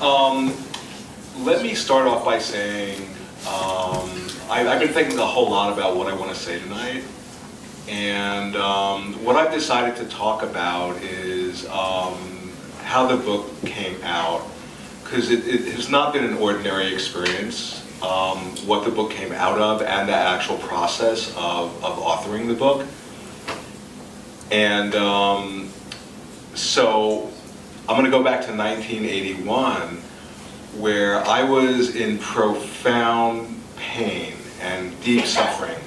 Let me start off by saying I've been thinking a whole lot about what I want to say tonight, and what I've decided to talk about is how the book came out, because it has not been an ordinary experience, what the book came out of and the actual process of authoring the book. And so I'm going to go back to 1981, where I was in profound pain and deep suffering,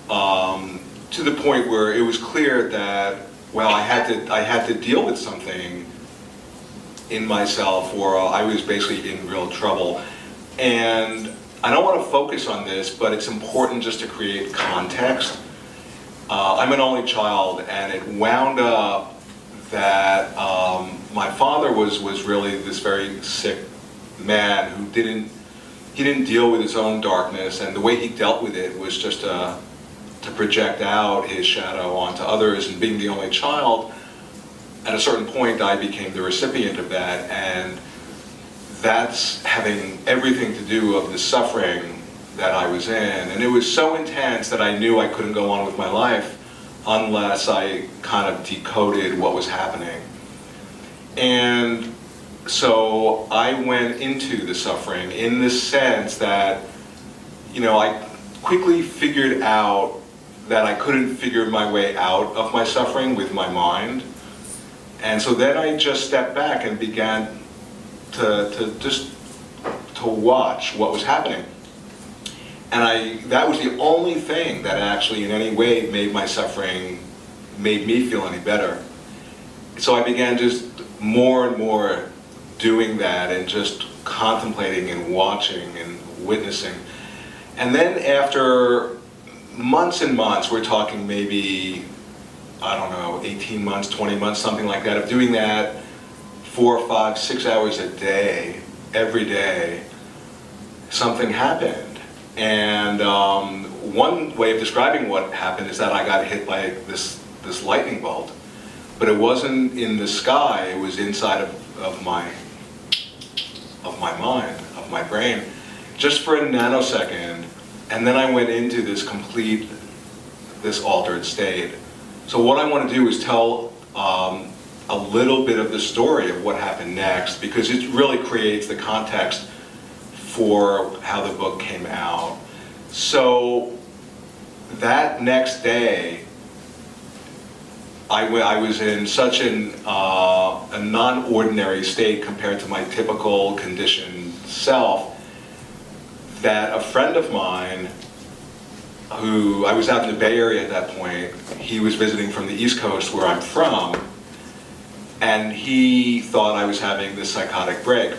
to the point where it was clear that, well, I had to deal with something in myself, or I was basically in real trouble. And I don't want to focus on this, but it's important just to create context. I'm an only child, and it wound up that my father was really this very sick man who didn't deal with his own darkness, and the way he dealt with it was just to project out his shadow onto others. And being the only child, at a certain point I became the recipient of that, and that's having everything to do of the suffering that I was in. And it was so intense that I knew I couldn't go on with my life unless I kind of decoded what was happening. And so I went into the suffering in the sense that, you know, I quickly figured out that I couldn't figure my way out of my suffering with my mind. And so then I just stepped back and began to watch what was happening. And that was the only thing that actually in any way made my suffering, made me feel any better. So I began just more and more doing that and just contemplating and watching and witnessing. And then after months and months, we're talking maybe, I don't know, 18 months, 20 months, something like that, of doing that 4, 5, 6 hours a day, every day, something happened. And one way of describing what happened is that I got hit by this lightning bolt. But it wasn't in the sky, it was inside of my mind, of my brain, just for a nanosecond. And then I went into this altered state. So what I want to do is tell a little bit of the story of what happened next, because it really creates the context for how the book came out. So that next day, I was in such a non-ordinary state compared to my typical conditioned self, that a friend of mine, who I was out in the Bay Area at that point, he was visiting from the East Coast where I'm from, and he thought I was having this psychotic break,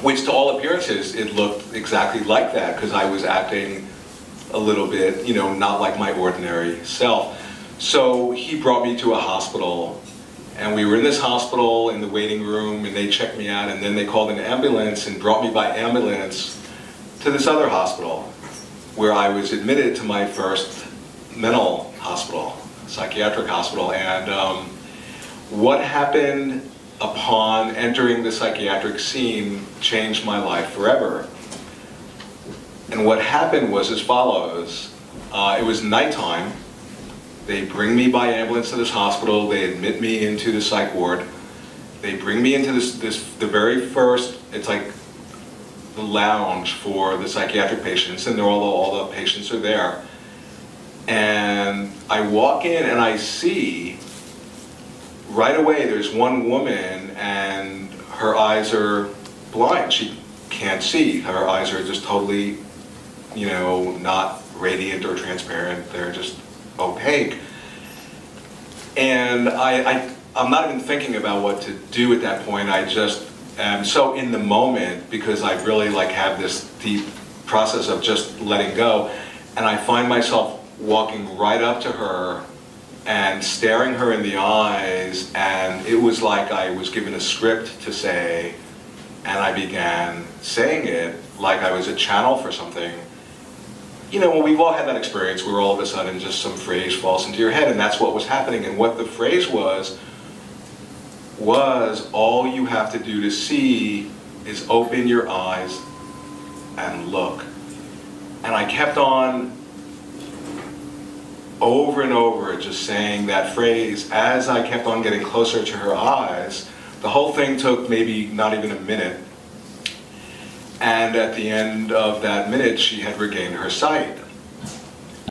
which to all appearances it looked exactly like that, because I was acting a little bit, you know, not like my ordinary self. So he brought me to a hospital, and we were in this hospital in the waiting room, and they checked me out, and then they called an ambulance and brought me by ambulance to this other hospital, where I was admitted to my first mental hospital, psychiatric hospital. And what happened upon entering the psychiatric scene changed my life forever. And what happened was as follows. It was nighttime. They bring me by ambulance to this hospital. They admit me into the psych ward. They bring me into the very first, it's like the lounge for the psychiatric patients, and all the patients are there. And I walk in and I see right away there's one woman, and her eyes are blind. She can't see. Her eyes are just totally, you know, not radiant or transparent. They're just opaque. And I'm not even thinking about what to do at that point. I just am so in the moment, because I really have this deep process of just letting go. And I find myself walking right up to her and staring her in the eyes, and it was like I was given a script to say, and I began saying it like I was a channel for something. You know, well, we've all had that experience where all of a sudden just some phrase falls into your head, and that's what was happening. And what the phrase was all you have to do to see is open your eyes and look. And I kept on over and over just saying that phrase as I kept on getting closer to her eyes. The whole thing took maybe not even a minute. And at the end of that minute, she had regained her sight.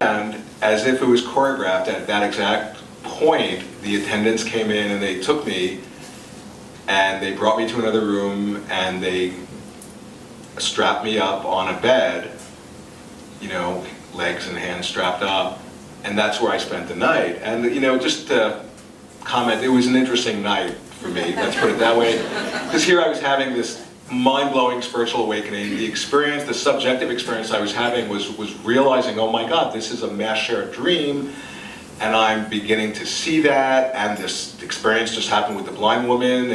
And as if it was choreographed, at that exact point, the attendants came in and they took me and they brought me to another room and they strapped me up on a bed, you know, legs and hands strapped up, and that's where I spent the night. And, you know, just to comment, it was an interesting night for me, let's put it that way, because here I was having this mind-blowing spiritual awakening. The experience, the subjective experience I was having was realizing, oh my God, this is a mass shared dream, and I'm beginning to see that, and this experience just happened with the blind woman,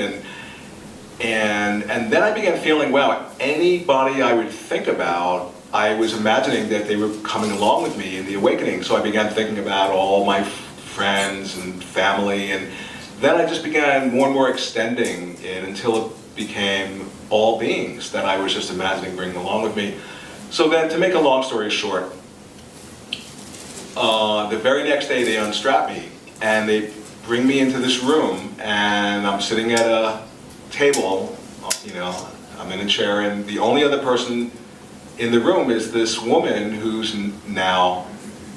and then I began feeling, wow, anybody I would think about, I was imagining that they were coming along with me in the awakening. So I began thinking about all my friends and family, and then I just began more and more extending it until it became all beings that I was just imagining bringing along with me. So then, to make a long story short, the very next day they unstrap me and they bring me into this room, and I'm sitting at a table, you know, I'm in a chair, and the only other person in the room is this woman who's now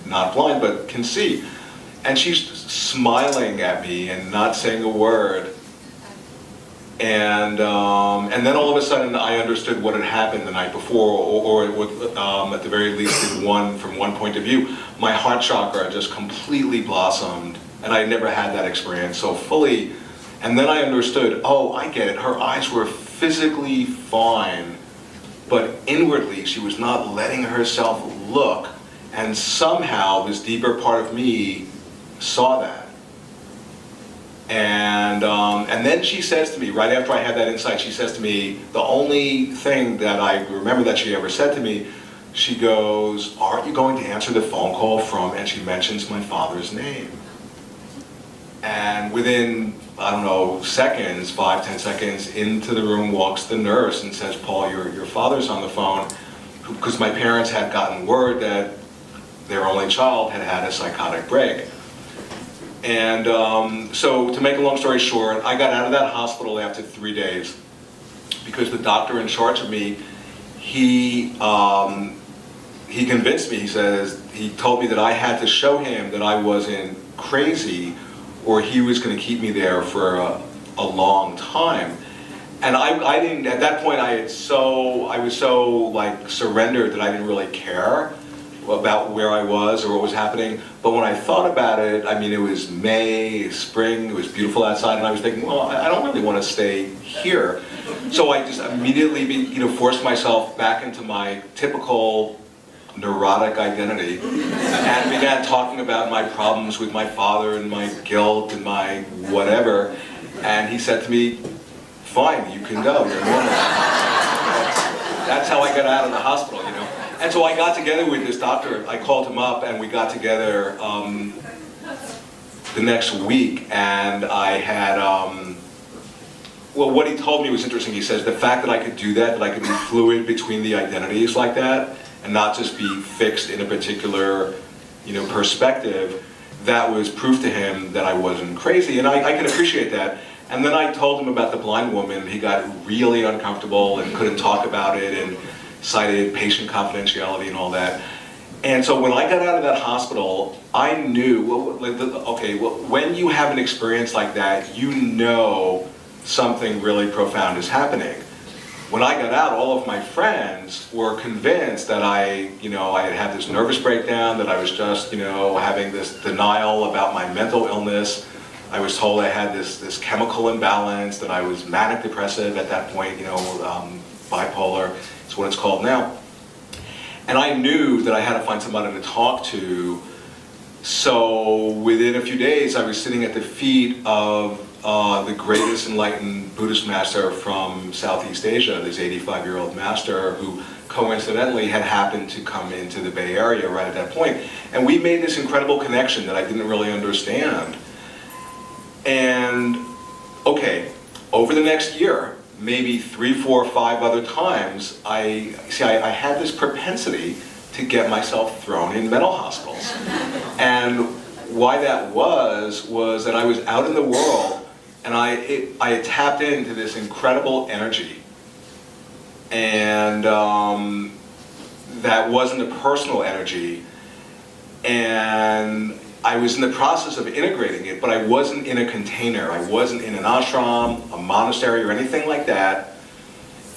not blind but can see. And she's smiling at me and not saying a word. And then all of a sudden I understood what had happened the night before, or it would, at the very least from one point of view. My heart chakra just completely blossomed, and I never had that experience so fully. And then I understood, oh, I get it. Her eyes were physically fine, but inwardly she was not letting herself look. And somehow this deeper part of me saw that. And then she says to me, right after I had that insight, she says to me, the only thing that I remember that she ever said to me, she goes, aren't you going to answer the phone call from, and she mentions my father's name. And within, I don't know, seconds, 5-10 seconds, into the room walks the nurse and says, Paul, your father's on the phone, because my parents had gotten word that their only child had had a psychotic break. And so, to make a long story short, I got out of that hospital after 3 days because the doctor in charge of me, he convinced me. He told me that I had to show him that I wasn't crazy, or he was going to keep me there for a long time. And I didn't. At that point, I was so like surrendered that I didn't really care about where I was or what was happening. But when I thought about it, I mean, it was May, spring, it was beautiful outside, and I was thinking, well, I don't really want to stay here. So I just immediately, forced myself back into my typical neurotic identity and began talking about my problems with my father and my guilt and my whatever. And he said to me, fine, you can go, you're normal. That's how I got out of the hospital, And so I got together with this doctor. I called him up and we got together the next week, and I had, well, what he told me was interesting. He says the fact that I could do that I could be fluid between the identities like that, and not just be fixed in a particular, perspective, that was proof to him that I wasn't crazy, and I can appreciate that. And then I told him about the blind woman. He got really uncomfortable and couldn't talk about it, and cited patient confidentiality and all that. And so when I got out of that hospital, I knew, when you have an experience like that, you know something really profound is happening. When I got out, all of my friends were convinced that I had had this nervous breakdown, that I was just, having this denial about my mental illness. I was told I had this chemical imbalance, that I was manic depressive at that point, bipolar. It's what it's called now. And I knew that I had to find somebody to talk to. So within a few days, I was sitting at the feet of the greatest enlightened Buddhist master from Southeast Asia, this 85-year-old master who coincidentally had happened to come into the Bay Area right at that point. And we made this incredible connection that I didn't really understand. And okay, over the next year, maybe 3, 4, 5 other times, I had this propensity to get myself thrown in mental hospitals. And why that was that I was out in the world, and I had tapped into this incredible energy. And that wasn't a personal energy. And I was in the process of integrating it, but I wasn't in a container. I wasn't in an ashram, a monastery, or anything like that.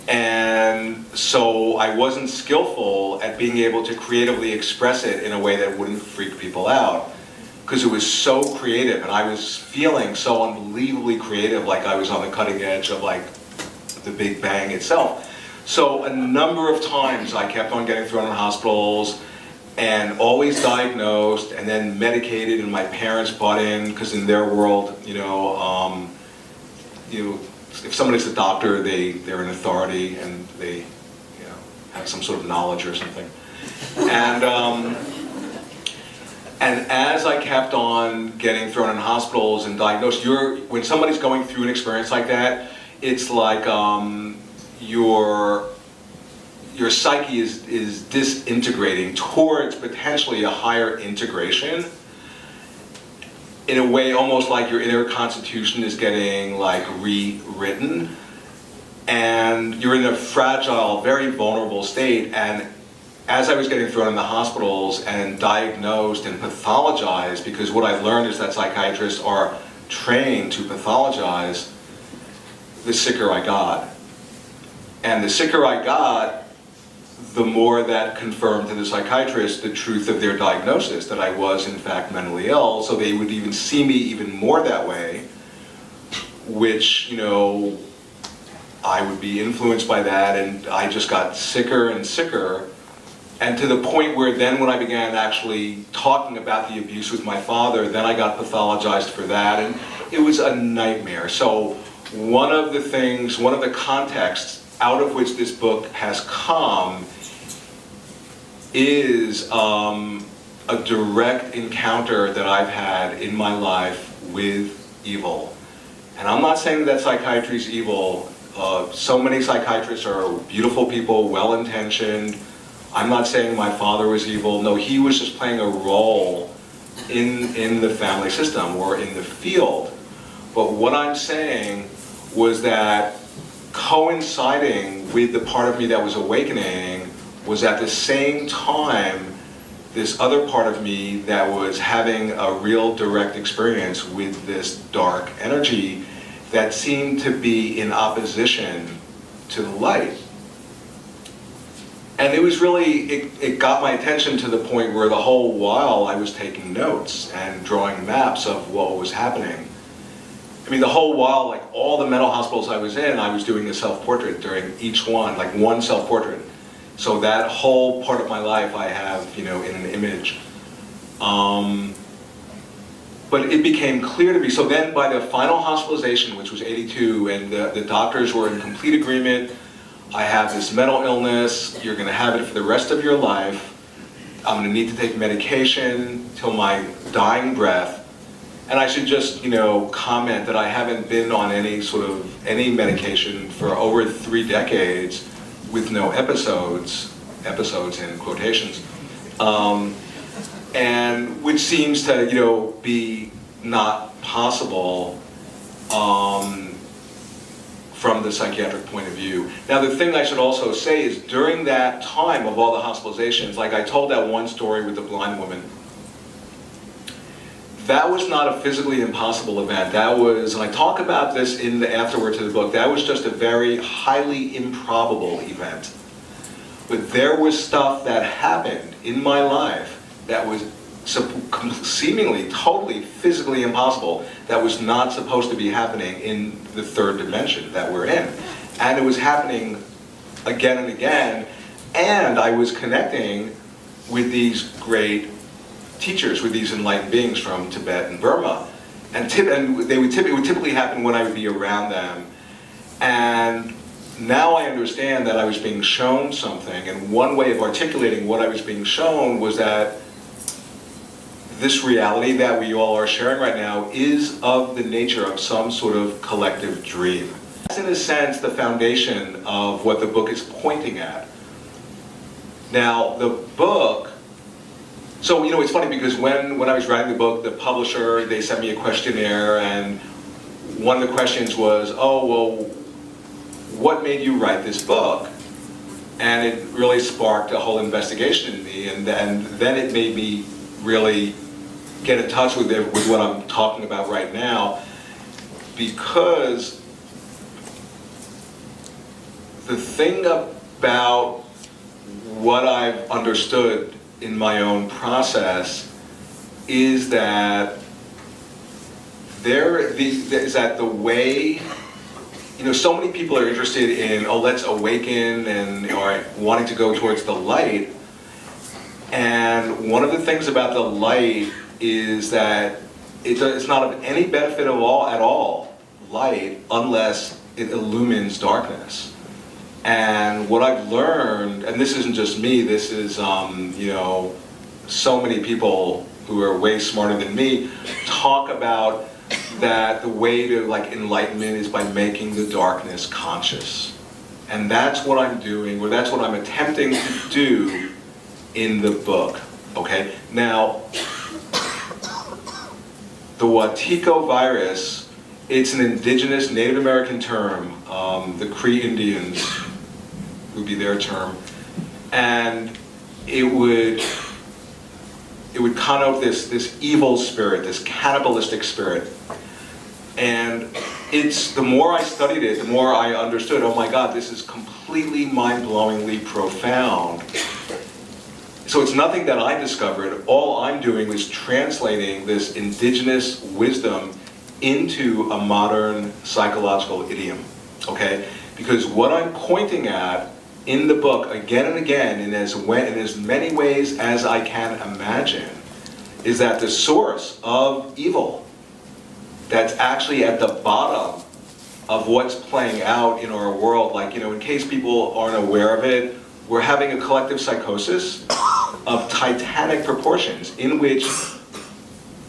And so I wasn't skillful at being able to creatively express it in a way that wouldn't freak people out, because it was so creative, and I was feeling so unbelievably creative, like I was on the cutting edge of like the Big Bang itself. So a number of times I kept on getting thrown in hospitals, and always diagnosed and then medicated, and my parents bought in, because in their world, if somebody's a doctor, they're an authority, and they have some sort of knowledge or something. And as I kept on getting thrown in hospitals and diagnosed, when somebody's going through an experience like that, it's like your psyche is disintegrating towards potentially a higher integration, in a way almost like your inner constitution is getting like rewritten, and you're in a fragile, very vulnerable state. And as I was getting thrown in the hospitals and diagnosed and pathologized, because what I've learned is that psychiatrists are trained to pathologize, the sicker I got. And the sicker I got, the more that confirmed to the psychiatrist the truth of their diagnosis, that I was in fact mentally ill. So they would even see me even more that way, which, I would be influenced by that, and I just got sicker and sicker. And to the point where then when I began actually talking about the abuse with my father, then I got pathologized for that, and it was a nightmare. So one of the contexts out of which this book has come is a direct encounter that I've had in my life with evil. And I'm not saying that psychiatry is evil. So many psychiatrists are beautiful people, well-intentioned. I'm not saying my father was evil. No, he was just playing a role in the family system or in the field. But what I'm saying was that coinciding with the part of me that was awakening was at the same time this other part of me that was having a real direct experience with this dark energy that seemed to be in opposition to the light. And it was really, it got my attention to the point where the whole while I was taking notes and drawing maps of what was happening. I mean, the whole while, like all the mental hospitals I was in, I was doing a self-portrait during each one, like one self-portrait. So that whole part of my life I have, in an image. But it became clear to me, so then by the final hospitalization, which was 82, and the doctors were in complete agreement, I have this mental illness, you're gonna have it for the rest of your life, I'm gonna need to take medication till my dying breath. And I should just, comment that I haven't been on any medication for over 3 decades with no episodes in quotations, and which seems to, be not possible from the psychiatric point of view. Now, the thing I should also say is during that time of all the hospitalizations, like I told that one story with the blind woman, that was not a physically impossible event. That was, and I talk about this in the afterword to the book, that was just a very highly improbable event. But there was stuff that happened in my life that was seemingly totally physically impossible, that was not supposed to be happening in the third dimension that we're in. And it was happening again and again, and I was connecting with these great teachers, with these enlightened beings from Tibet and Burma. And it would typically happen when I would be around them. And now I understand that I was being shown something, and one way of articulating what I was being shown was that this reality that we all are sharing right now is of the nature of some sort of collective dream. That's in a sense the foundation of what the book is pointing at. Now, the book, so it's funny because when I was writing the book, the publisher, they sent me a questionnaire, and one of the questions was, oh, well, what made you write this book? And it really sparked a whole investigation in me, and then it made me really get in touch with what I'm talking about right now, because the thing about what I've understood in my own process is that the way, so many people are interested in, oh, let's awaken and wanting to go towards the light. And one of the things about the light is that it's not of any benefit at all, light, unless it illumines darkness. And what I've learned, and this isn't just me, this is so many people who are way smarter than me talk about that the way to enlightenment is by making the darkness conscious. And that's what I'm doing, or that's what I'm attempting to do in the book, okay? Now, the Wetiko virus, it's an indigenous Native American term. The Cree Indians would be their term. And it would connote this evil spirit, this cannibalistic spirit. And the more I studied it, the more I understood, oh my God, this is completely mind-blowingly profound. So it's nothing that I discovered. All I'm doing is translating this indigenous wisdom into a modern psychological idiom, okay? Because what I'm pointing at in the book again and again, in as many ways as I can imagine, is that the source of evil that's actually at the bottom of what's playing out in our world, in case people aren't aware of it, we're having a collective psychosis of titanic proportions in which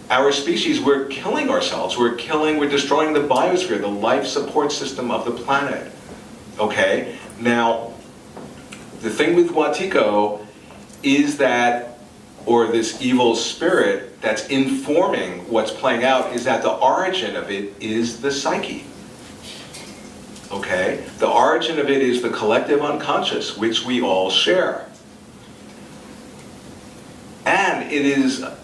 our species, we're killing ourselves. We're destroying the biosphere, the life support system of the planet. Okay? Now, the thing with Wetiko is that, or this evil spirit that's informing what's playing out, is that the origin of it is the psyche. Okay? The origin of it is the collective unconscious, which we all share. And it is, I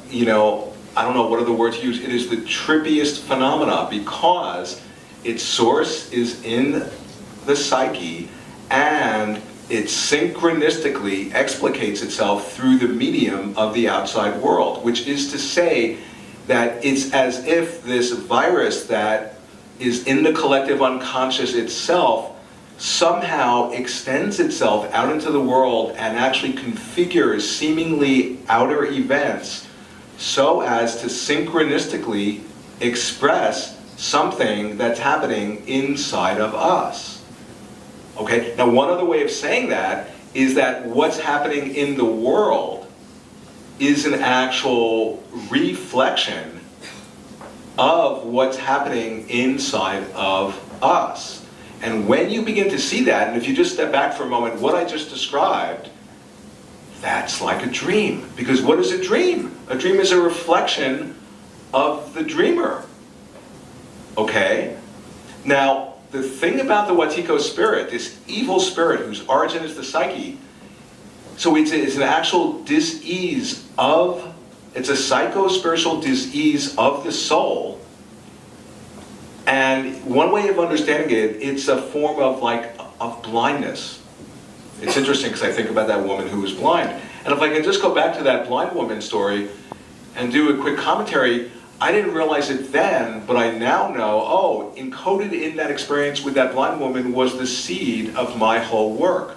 don't know what other words to use, it is the trippiest phenomena because its source is in the psyche and it synchronistically explicates itself through the medium of the outside world, which is to say that it's as if this virus that is in the collective unconscious itself somehow extends itself out into the world and actually configures seemingly outer events so as to synchronistically express something that's happening inside of us. Okay, now one other way of saying that is that what's happening in the world is an actual reflection of what's happening inside of us. And when you begin to see that, and if you just step back for a moment, what I just described, that's like a dream. Because what is a dream? A dream is a reflection of the dreamer. Okay? Now, the thing about the Wetiko spirit, this evil spirit whose origin is the psyche, so it's an actual dis-ease of, it's a psycho-spiritual dis-ease of the soul. And one way of understanding it, it's a form of of blindness. It's interesting because I think about that woman who was blind. And if I can just go back to that blind woman story and do a quick commentary, I didn't realize it then, but I now know, oh, encoded in that experience with that blind woman was the seed of my whole work.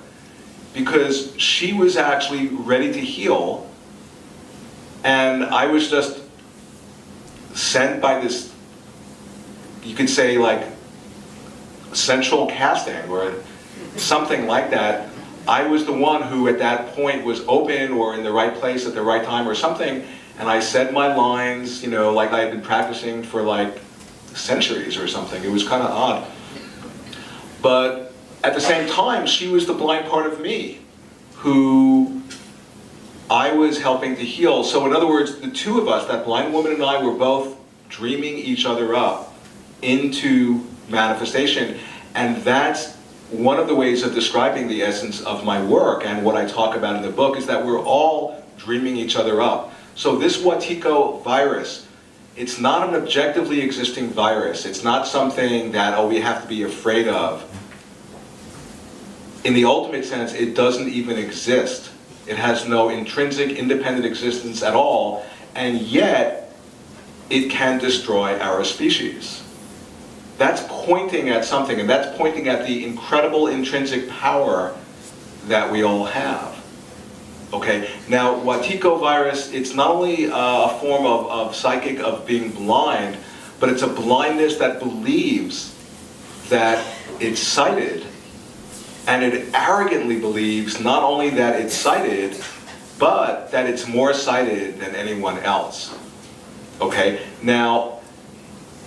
Because she was actually ready to heal, and I was just sent by this, you could say central casting or something like that. I was the one who at that point was open or in the right place at the right time or something, and I said my lines, like I had been practicing for centuries or something. It was kind of odd. But at the same time, she was the blind part of me, who I was helping to heal. So in other words, the two of us, that blind woman and I, were both dreaming each other up into manifestation. And that's one of the ways of describing the essence of my work, and what I talk about in the book is that we're all dreaming each other up. So this Wetiko virus, it's not an objectively existing virus. It's not something that, oh, we have to be afraid of. In the ultimate sense, it doesn't even exist. It has no intrinsic, independent existence at all, and yet it can destroy our species. That's pointing at something, and that's pointing at the incredible intrinsic power that we all have. Okay, now Wetiko virus, it's not only a form of psychic, of being blind, but it's a blindness that believes that it's sighted, and it arrogantly believes not only that it's sighted, but that it's more sighted than anyone else. Okay, now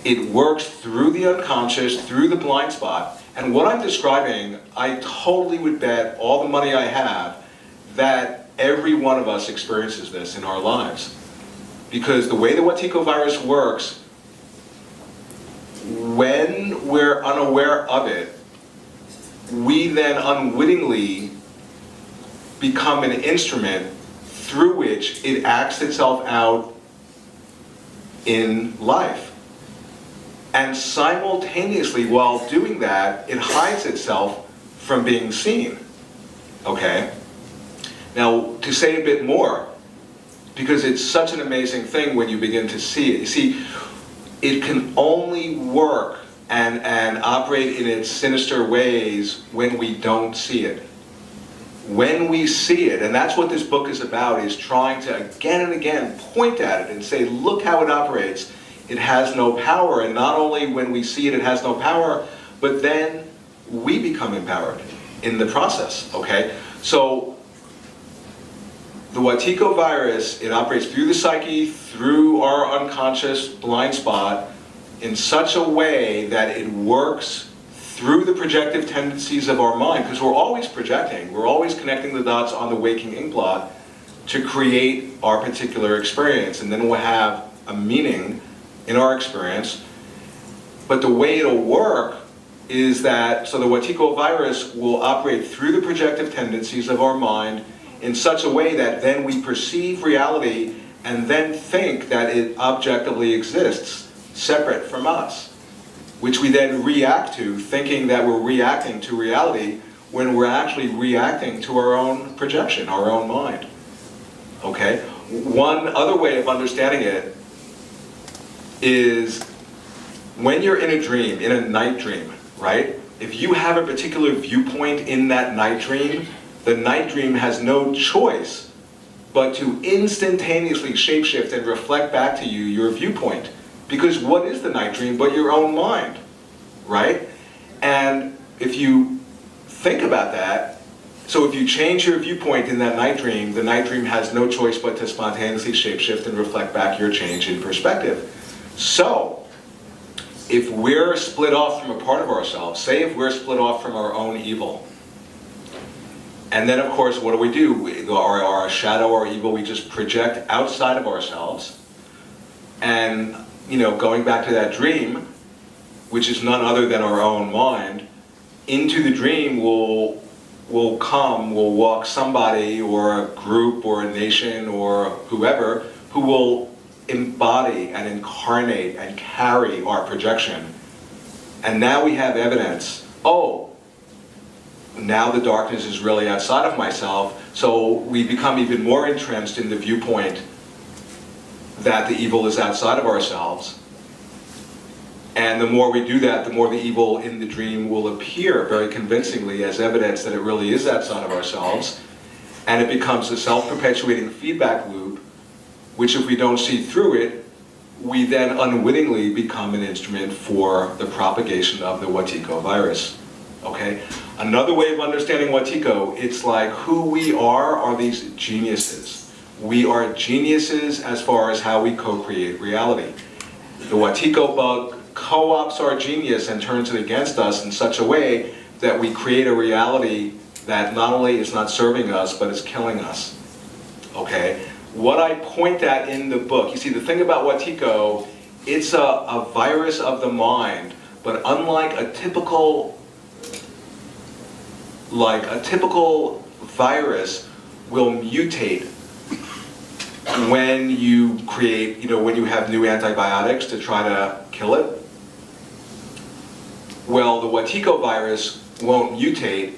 it works through the unconscious, through the blind spot, and what I'm describing, I totally would bet all the money I have that every one of us experiences this in our lives. Because the way the Wetiko virus works, when we're unaware of it, we then unwittingly become an instrument through which it acts itself out in life. And simultaneously, while doing that, it hides itself from being seen. Okay? Now, to say a bit more, because it's such an amazing thing when you begin to see it. You see, it can only work and operate in its sinister ways when we don't see it. When we see it, and that's what this book is about, is trying to again and again point at it and say, look how it operates. It has no power, and not only when we see it, it has no power, but then we become empowered in the process, okay? So, the Wetiko virus, it operates through the psyche, through our unconscious blind spot, in such a way that it works through the projective tendencies of our mind, because we're always projecting, we're always connecting the dots on the waking ink blot to create our particular experience, and then we'll have a meaning in our experience. But the way it'll work is that, so the Wetiko virus will operate through the projective tendencies of our mind in such a way that then we perceive reality and then think that it objectively exists separate from us, which we then react to, thinking that we're reacting to reality when we're actually reacting to our own projection, our own mind. Okay? One other way of understanding it is when you're in a dream, in a night dream, right? If you have a particular viewpoint in that night dream, the night dream has no choice but to instantaneously shapeshift and reflect back to you your viewpoint. Because what is the night dream but your own mind, right? And if you think about that, so if you change your viewpoint in that night dream, the night dream has no choice but to spontaneously shapeshift and reflect back your change in perspective. So, if we're split off from a part of ourselves, say if we're split off from our own evil, and then, of course, what do? Our shadow, our evil, we just project outside of ourselves. And, you know, going back to that dream, which is none other than our own mind, into the dream will walk somebody or a group or a nation or whoever who will embody and incarnate and carry our projection. And now we have evidence, oh, now the darkness is really outside of myself, so we become even more entrenched in the viewpoint that the evil is outside of ourselves. And the more we do that, the more the evil in the dream will appear very convincingly as evidence that it really is outside of ourselves. And it becomes a self-perpetuating feedback loop, which if we don't see through it, we then unwittingly become an instrument for the propagation of the Wetiko virus. Okay? Another way of understanding Wetiko, it's like who we are these geniuses. We are geniuses as far as how we co-create reality. The Wetiko bug co-ops our genius and turns it against us in such a way that we create a reality that not only is not serving us, but is killing us, okay? What I point at in the book, you see, the thing about Wetiko, it's a virus of the mind, but unlike a typical virus will mutate when you create, when you have new antibiotics to try to kill it. Well, the Wetiko virus won't mutate,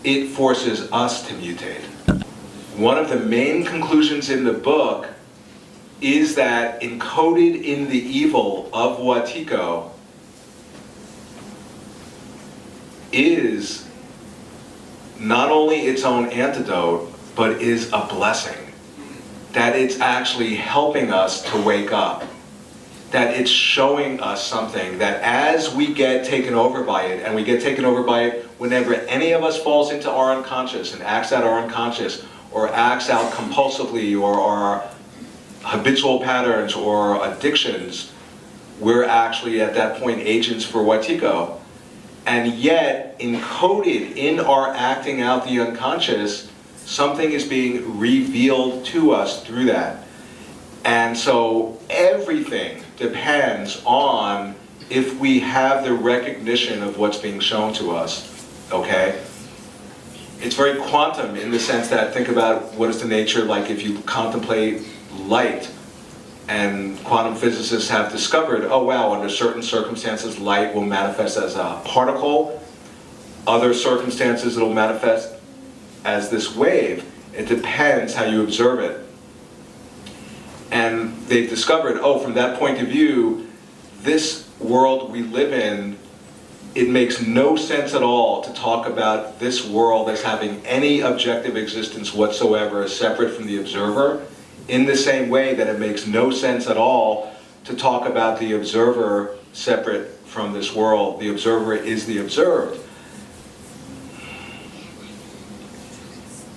it forces us to mutate. One of the main conclusions in the book is that encoded in the evil of Wetiko is not only its own antidote, but is a blessing. That it's actually helping us to wake up. That it's showing us something, that as we get taken over by it, and we get taken over by it whenever any of us falls into our unconscious and acts out our unconscious, or acts out compulsively, or our habitual patterns or addictions, we're actually at that point agents for Wetiko. And yet, encoded in our acting out the unconscious, something is being revealed to us through that. And so everything depends on if we have the recognition of what's being shown to us, okay? It's very quantum in the sense that, think about what is the nature, like if you contemplate light, and quantum physicists have discovered, oh wow, under certain circumstances light will manifest as a particle, other circumstances it'll manifest as this wave. It depends how you observe it. And they've discovered, oh, from that point of view, this world we live in, it makes no sense at all to talk about this world as having any objective existence whatsoever as separate from the observer, in the same way that it makes no sense at all to talk about the observer separate from this world. The observer is the observed.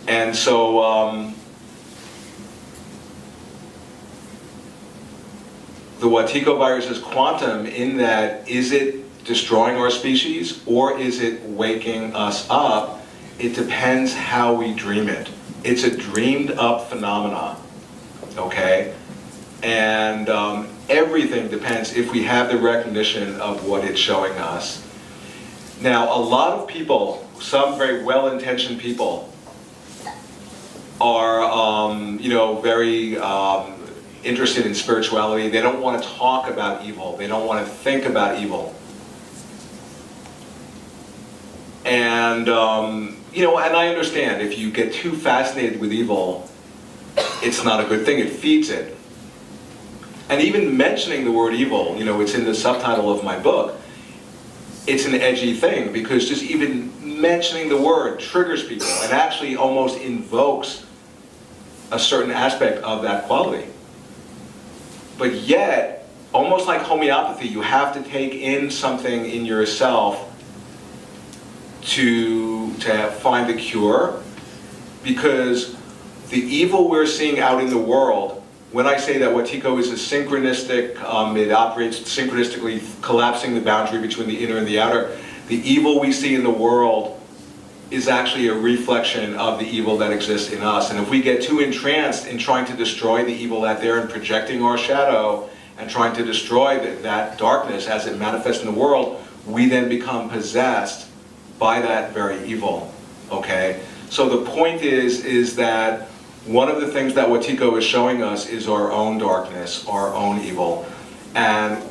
And so, the Wetiko virus is quantum in that, is it destroying our species or is it waking us up? It depends how we dream it. It's a dreamed up phenomena, okay? And everything depends if we have the recognition of what it's showing us. Now, a lot of people, some very well-intentioned people, are very interested in spirituality. They don't want to talk about evil. They don't want to think about evil. And and I understand if you get too fascinated with evil, it's not a good thing. It feeds it. And even mentioning the word evil, it's in the subtitle of my book. It's an edgy thing because just even mentioning the word triggers people and actually almost invokes a certain aspect of that quality. But yet, almost like homeopathy, you have to take in something in yourself to find the cure, because the evil we're seeing out in the world, when I say that Wetiko is a synchronistic, it operates synchronistically, collapsing the boundary between the inner and the outer, the evil we see in the world is actually a reflection of the evil that exists in us. And if we get too entranced in trying to destroy the evil out there and projecting our shadow and trying to destroy that darkness as it manifests in the world, we then become possessed by that very evil, okay? So the point is that one of the things that Wetiko is showing us is our own darkness, our own evil. And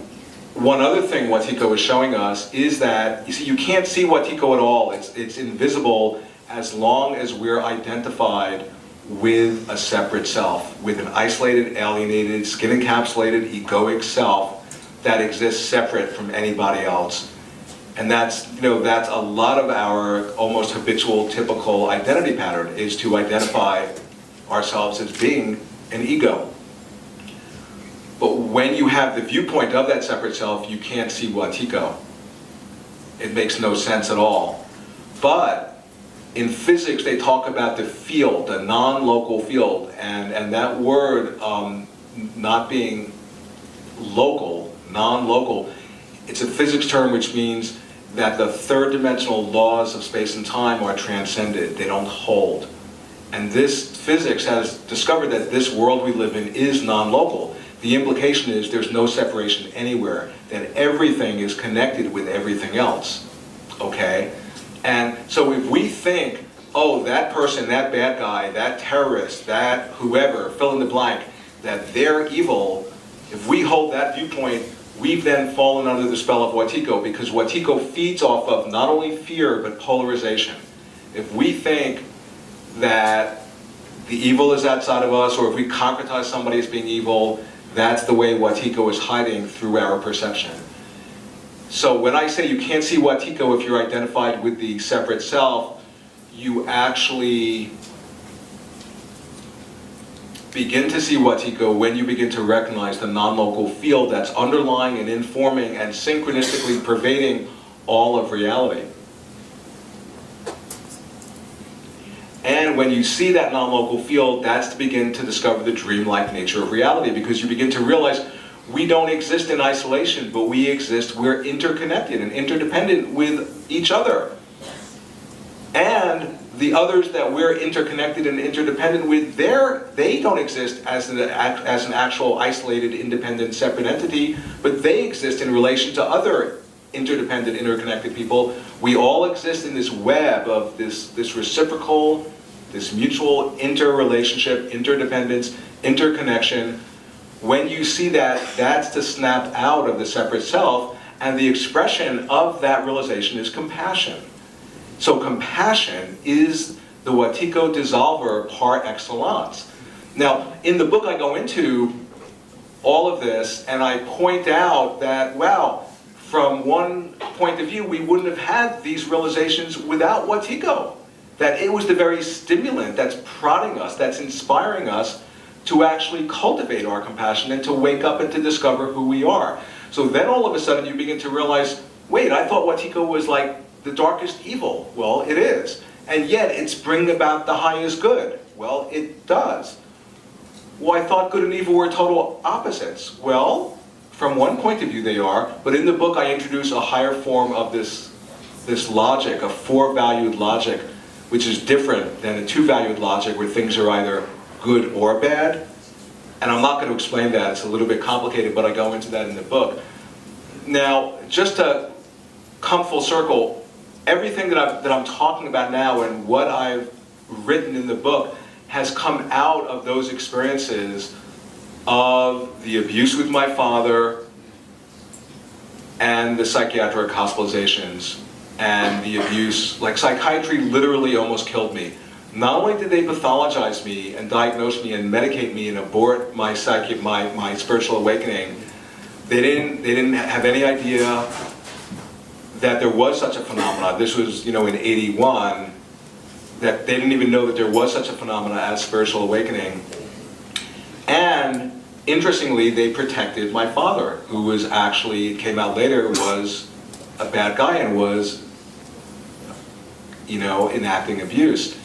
one other thing Wetiko is showing us is that, you see, you can't see Wetiko at all. It's invisible as long as we're identified with a separate self, with an isolated, alienated, skin-encapsulated, egoic self that exists separate from anybody else. And that's a lot of our almost habitual, typical identity pattern, is to identify ourselves as being an ego. But when you have the viewpoint of that separate self, you can't see Wetiko. It makes no sense at all. But in physics, they talk about the field, the non-local field, and that word not being local, non-local, it's a physics term which means that the third dimensional laws of space and time are transcended. They don't hold. And this physics has discovered that this world we live in is non-local. The implication is there's no separation anywhere, that everything is connected with everything else, okay? And so if we think, oh, that person, that bad guy, that terrorist, that whoever, fill in the blank, that they're evil, if we hold that viewpoint, we've then fallen under the spell of Wetiko, because Wetiko feeds off of not only fear, but polarization. If we think that the evil is outside of us, or if we concretize somebody as being evil, that's the way Wetiko is hiding through our perception. So when I say you can't see Wetiko if you're identified with the separate self, you actually begin to see Wetiko when you begin to recognize the non-local field that's underlying and informing and synchronistically pervading all of reality. And when you see that non-local field, that's to begin to discover the dreamlike nature of reality, because you begin to realize we don't exist in isolation, but we exist, we're interconnected and interdependent with each other. And the others that we're interconnected and interdependent with, they don't exist as an actual isolated, independent, separate entity, but they exist in relation to other interdependent, interconnected people. We all exist in this web of this reciprocal, this mutual interrelationship, interdependence, interconnection. When you see that, that's to snap out of the separate self, and the expression of that realization is compassion. So compassion is the Wetiko dissolver par excellence. Now, in the book I go into all of this, and I point out that, wow, from one point of view, we wouldn't have had these realizations without Wetiko. That it was the very stimulant that's prodding us, that's inspiring us to actually cultivate our compassion and to wake up and to discover who we are. So then all of a sudden you begin to realize, wait, I thought Wetiko was like the darkest evil. Well, it is. And yet it's bringing about the highest good. Well, it does. Well, I thought good and evil were total opposites. Well, from one point of view they are, but in the book I introduce a higher form of this logic, a four-valued logic, which is different than a two-valued logic where things are either good or bad. And I'm not going to explain that, it's a little bit complicated, but I go into that in the book. Now, just to come full circle, everything that I'm talking about now and what I've written in the book has come out of those experiences of the abuse with my father and the psychiatric hospitalizations and the abuse. Like, psychiatry literally almost killed me. Not only did they pathologize me and diagnose me and medicate me and abort my spiritual awakening, they didn't have any idea that there was such a phenomenon. This was, in '81, that they didn't even know that there was such a phenomenon as spiritual awakening. And interestingly, they protected my father, who was actually, it came out later, was a bad guy and was, enacting abuse.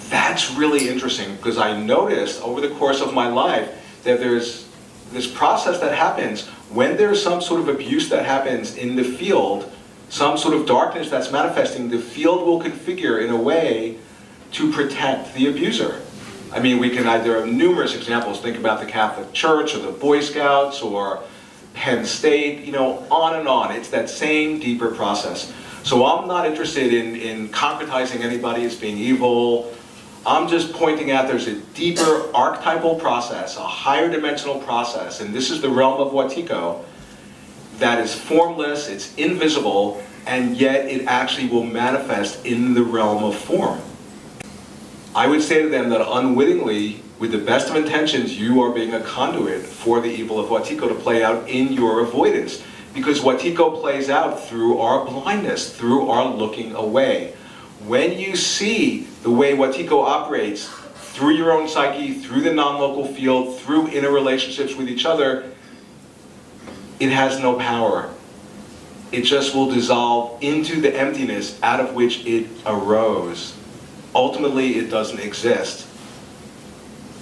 That's really interesting, because I noticed over the course of my life that there's this process that happens when there's some sort of abuse that happens in the field, some sort of darkness that's manifesting, the field will configure in a way to protect the abuser. I mean, there are numerous examples. Think about the Catholic Church or the Boy Scouts or Penn State, on and on. It's that same deeper process. So I'm not interested in concretizing anybody as being evil. I'm just pointing out there's a deeper archetypal process, a higher dimensional process, and this is the realm of Wetiko, that is formless, it's invisible, and yet it actually will manifest in the realm of form. I would say to them that unwittingly, with the best of intentions, you are being a conduit for the evil of Wetiko to play out in your avoidance. Because Wetiko plays out through our blindness, through our looking away. When you see the way Wetiko operates through your own psyche, through the non-local field, through inner relationships with each other, it has no power. It just will dissolve into the emptiness out of which it arose. Ultimately, it doesn't exist.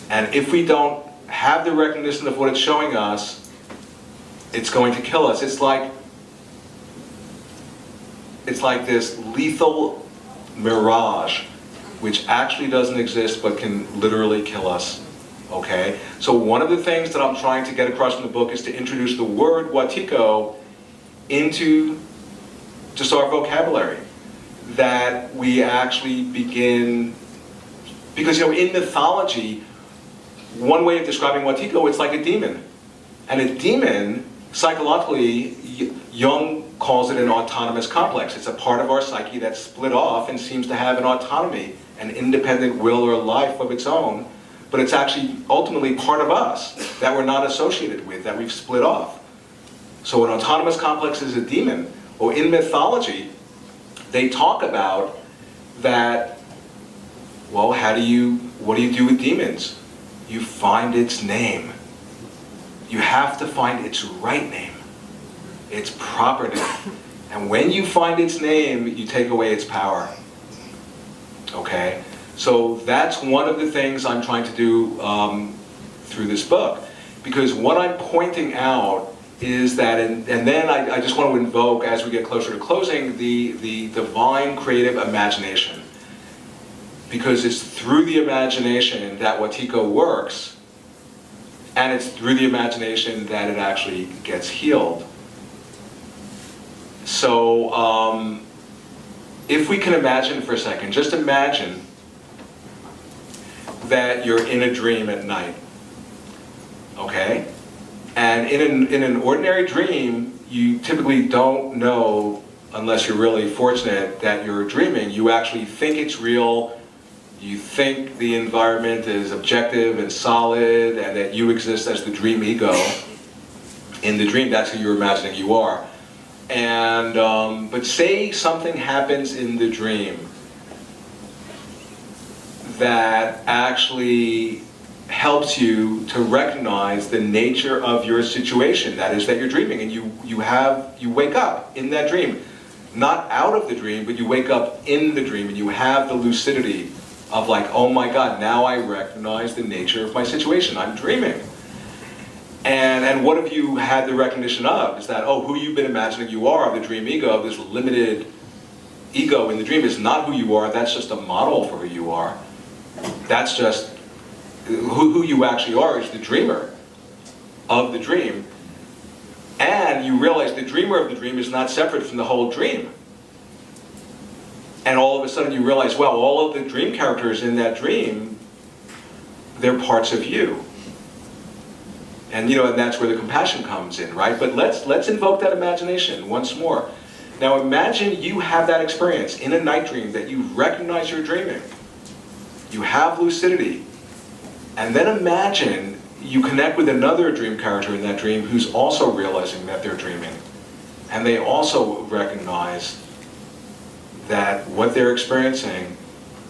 And if we don't have the recognition of what it's showing us, it's going to kill us. It's like it's like this lethal mirage, which actually doesn't exist but can literally kill us, okay? So one of the things that I'm trying to get across in the book is to introduce the word Wetiko into just our vocabulary, that we actually begin, because you know, in mythology, one way of describing Wetiko, it's like a demon. And a demon, psychologically, Jung calls it an autonomous complex. It's a part of our psyche that's split off and seems to have an autonomy, an independent will or life of its own, but it's actually ultimately part of us that we're not associated with, that we've split off. So an autonomous complex is a demon. Well, in mythology, they talk about that, well, what do you do with demons? You find its name. You have to find its right name, its proper name. And when you find its name, you take away its power. Okay? So that's one of the things I'm trying to do through this book. Because what I'm pointing out is that, and then I just want to invoke, as we get closer to closing, the divine creative imagination. Because it's through the imagination that Wetiko works, and it's through the imagination that it actually gets healed. So if we can imagine for a second, just imagine that you're in a dream at night, okay? And in an ordinary dream, you typically don't know, unless you're really fortunate, that you're dreaming. You actually think it's real. You think the environment is objective and solid, and that you exist as the dream ego. In the dream, that's who you're imagining you are. And but say something happens in the dream that actually helps you to recognize the nature of your situation. That is, that you're dreaming, and you wake up in that dream, not out of the dream, but you wake up in the dream, and you have the lucidity of like, oh my God, now I recognize the nature of my situation. I'm dreaming. And what have you had the recognition of? Is that, oh, who you've been imagining you are, the dream ego, this limited ego in the dream is not who you are. That's just a model for who you are. That's just who you actually are, is the dreamer of the dream. And you realize the dreamer of the dream is not separate from the whole dream. And all of a sudden you realize, well, all of the dream characters in that dream, they're parts of you. And you know, and that's where the compassion comes in, right? But let's invoke that imagination once more. Now imagine you have that experience in a night dream, that you recognize you're dreaming. You have lucidity. And then imagine you connect with another dream character in that dream who's also realizing that they're dreaming. And they also recognize that what they're experiencing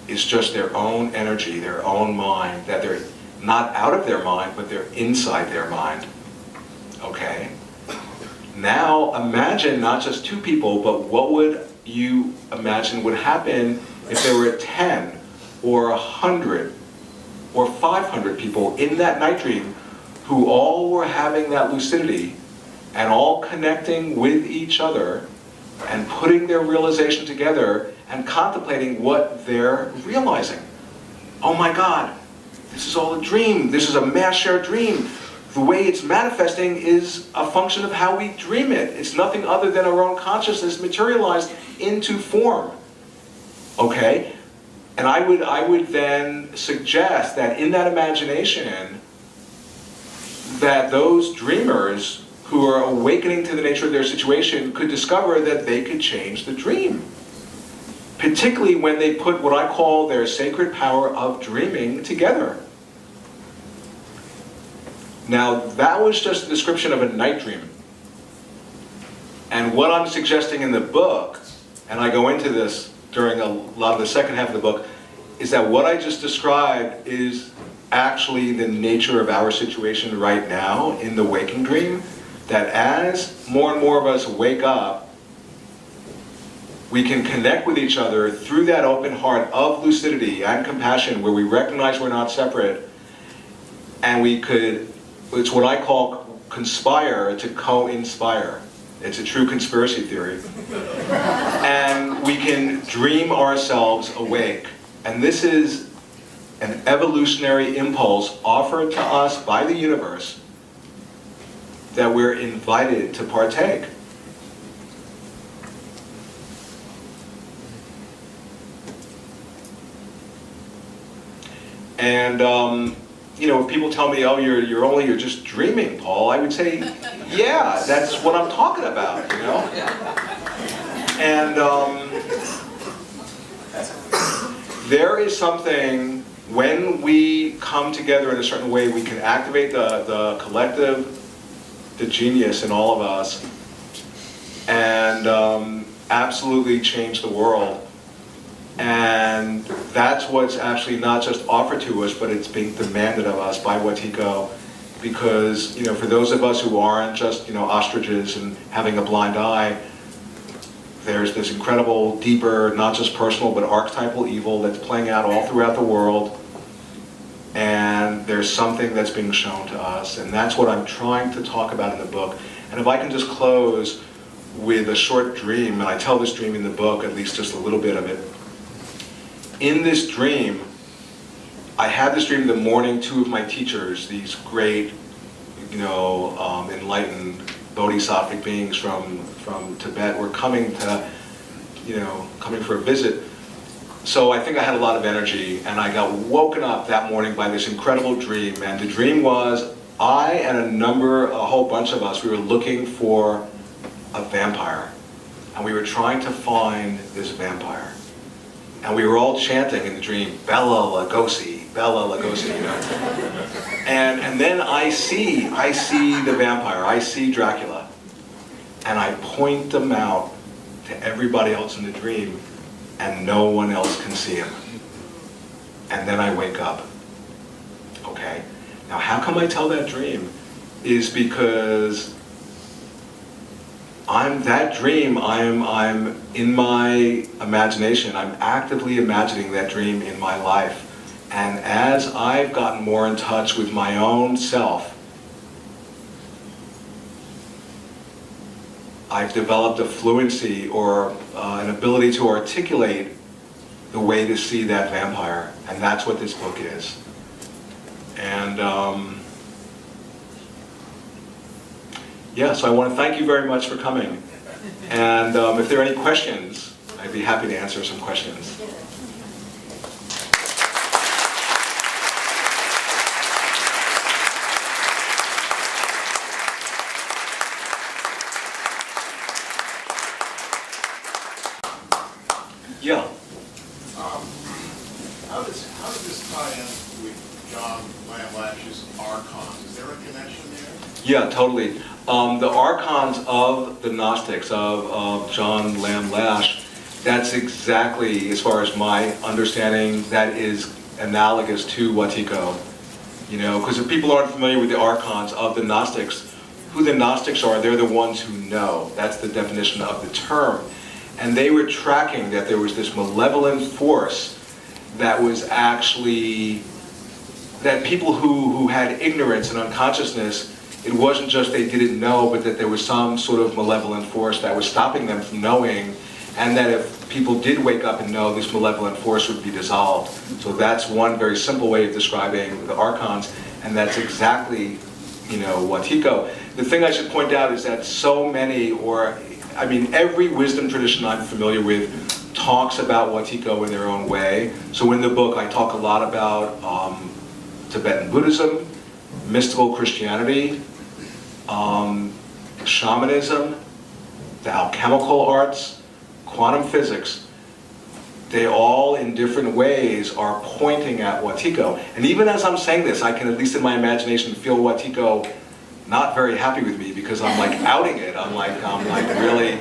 is just their own energy, their own mind, that they're not out of their mind, but they're inside their mind. Okay? Now imagine not just two people, but what would you imagine would happen if there were 10 or 100 or 500 people in that night dream who all were having that lucidity and all connecting with each other and putting their realization together and contemplating what they're realizing. Oh my God, this is all a dream. This is a mass shared dream. The way it's manifesting is a function of how we dream it. It's nothing other than our own consciousness materialized into form. Okay? And I would then suggest that in that imagination, that those dreamers who are awakening to the nature of their situation could discover that they could change the dream. Particularly when they put what I call their sacred power of dreaming together. Now, that was just a description of a night dream. And what I'm suggesting in the book, and I go into this during a lot of the second half of the book, is that what I just described is actually the nature of our situation right now in the waking dream. That as more and more of us wake up, we can connect with each other through that open heart of lucidity and compassion, where we recognize we're not separate, and we could, it's what I call conspire to co-inspire. It's a true conspiracy theory. And we can dream ourselves awake. And this is an evolutionary impulse offered to us by the universe that we're invited to partake. And you know, if people tell me, "Oh, you're just dreaming, Paul," I would say, "Yeah, that's what I'm talking about," you know. And there is something, when we come together in a certain way, we can activate the collective, the genius in all of us, and absolutely change the world. And that's what's actually not just offered to us, but it's being demanded of us by Wetiko. Because, you know, for those of us who aren't just, you know, ostriches and having a blind eye, there's this incredible, deeper, not just personal, but archetypal evil that's playing out all throughout the world. And there's something that's being shown to us. And that's what I'm trying to talk about in the book. And if I can just close with a short dream, and I tell this dream in the book, at least just a little bit of it. In this dream, I had this dream the morning two of my teachers, these great, you know, enlightened bodhisattvic beings from Tibet, were coming to, you know, coming for a visit. So I think I had a lot of energy, and I got woken up that morning by this incredible dream. And the dream was, I and a whole bunch of us, we were looking for a vampire. And we were trying to find this vampire. And we were all chanting in the dream, Bela Lugosi, you know. And then I see the vampire, I see Dracula. And I point them out to everybody else in the dream, and no one else can see him. And then I wake up. Okay? Now how come I tell that dream? Is because I'm in my imagination, I'm actively imagining that dream in my life. And as I've gotten more in touch with my own self, I've developed a fluency or an ability to articulate the way to see that vampire. And that's what this book is. And yeah, so I want to thank you very much for coming. And if there are any questions, I'd be happy to answer some questions. Yeah. How does this tie in with John Lamlash's archons? Is there a connection there? Yeah, totally. The archons of the Gnostics, of John Lamlash, that's exactly, as far as my understanding, that is analogous to Wetiko. You know, because if people aren't familiar with the archons of the Gnostics, who the Gnostics are, they're the ones who know. That's the definition of the term. And they were tracking that there was this malevolent force that was actually, that people who had ignorance and unconsciousness, it wasn't just they didn't know, but that there was some sort of malevolent force that was stopping them from knowing, and that if people did wake up and know, this malevolent force would be dissolved. So that's one very simple way of describing the archons, and that's exactly, you know, Wetiko. The thing I should point out is that so many, I mean, every wisdom tradition I'm familiar with talks about Wetiko in their own way. So in the book, I talk a lot about Tibetan Buddhism, mystical Christianity, shamanism, the alchemical arts, quantum physics. They all, in different ways, are pointing at Wetiko. And even as I'm saying this, I can, at least in my imagination, feel Wetiko not very happy with me, because I'm like outing it. I'm like really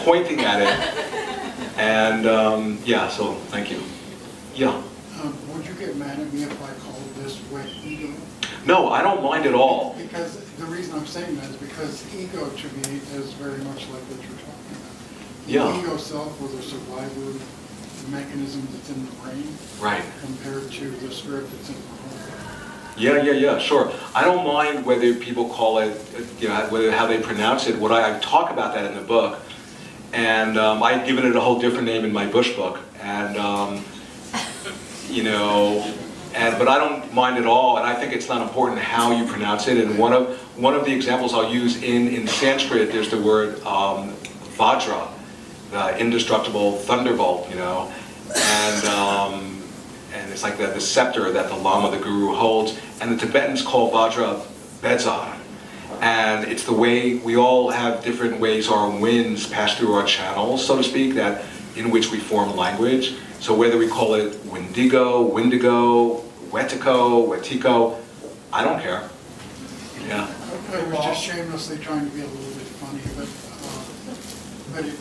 pointing at it. And yeah, so thank you. Yeah. Would you get mad at me if I called this wet ego? No, I don't mind at all. Because the reason I'm saying that is because ego to me is very much like what you're talking about. The Yeah. ego self was a survival mechanism that's in the brain, Right. compared to the spirit that's in the heart. Yeah, sure. I don't mind whether people call it, you know, how they pronounce it. What I talk about that in the book, And I'd given it a whole different name in my Bush book. And, you know, but I don't mind at all, and I think it's not important how you pronounce it. And one of the examples I'll use in Sanskrit, there's the word Vajra, the indestructible thunderbolt, you know, and it's like the scepter that the Lama, the Guru, holds. And the Tibetans call Vajra Bedzar. And it's the way, we all have different ways our winds pass through our channels, so to speak, that in which we form language. So whether we call it Windigo, Wetiko, I don't care. Yeah. I was just shamelessly trying to be a little bit funny, but it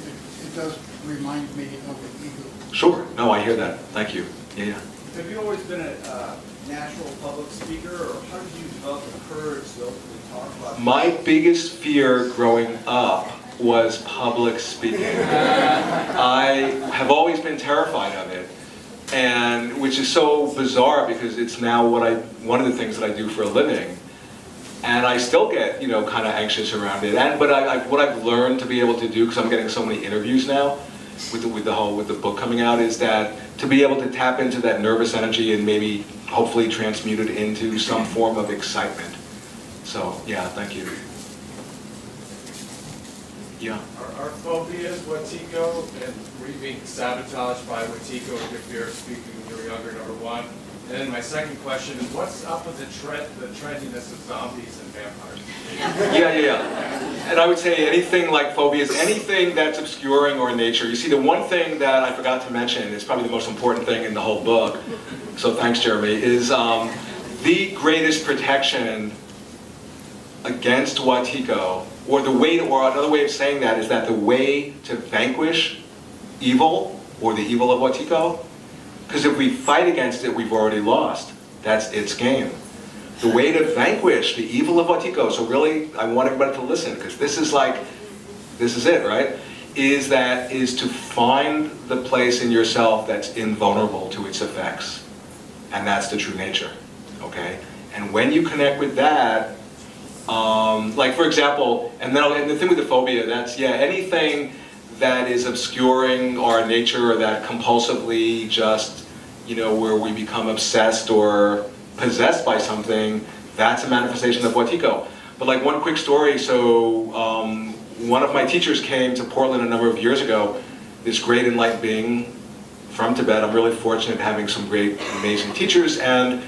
does remind me of an ego. Sure. No, I hear that. Thank you. Yeah. Have you always been a natural public speaker, or how did you develop the courage to openly talk about it? My biggest fear growing up was public speaking. I have always been terrified of it, and which is so bizarre because it's now one of the things that I do for a living, and I still get, you know, kind of anxious around it. But what I've learned to be able to do, because I'm getting so many interviews now with the book coming out, is that to be able to tap into that nervous energy and maybe hopefully transmute it into some form of excitement. So yeah, thank you. Yeah. Are phobias Wetiko, and were you being sabotaged by Wetiko with your fear of speaking when you were younger, number one? And then my second question is, what's up with the trendiness of zombies and vampires? Yeah. And I would say anything like phobias, anything that's obscuring or in nature. You see, the one thing that I forgot to mention is probably the most important thing in the whole book, so thanks, Jeremy, is the greatest protection against Wetiko, or another way of saying that is that the way to vanquish evil, or the evil of Wetiko, because if we fight against it, we've already lost. That's its game. The way to vanquish the evil of Wetiko, so really, I want everybody to listen, because this is it, right? Is to find the place in yourself that's invulnerable to its effects. And that's the true nature, okay? And when you connect with that, like for example, and the thing with the phobia, that's, yeah, anything that is obscuring our nature, or that compulsively just, you know, where we become obsessed or possessed by something, that's a manifestation of Wetiko. But like one quick story, so one of my teachers came to Portland a number of years ago, this great enlightened being from Tibet. I'm really fortunate having some great, amazing teachers, and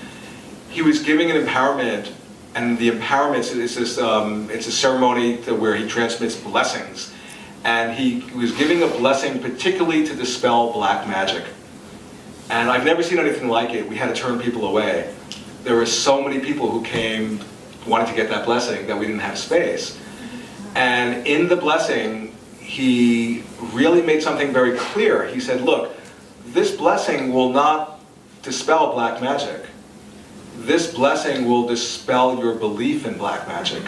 he was giving an empowerment, and the empowerment is this, it's a ceremony where he transmits blessings, and he was giving a blessing particularly to dispel black magic. And I've never seen anything like it. We had to turn people away. There were so many people who came, wanted to get that blessing, that we didn't have space. And in the blessing, he really made something very clear. He said, look, this blessing will not dispel black magic. This blessing will dispel your belief in black magic,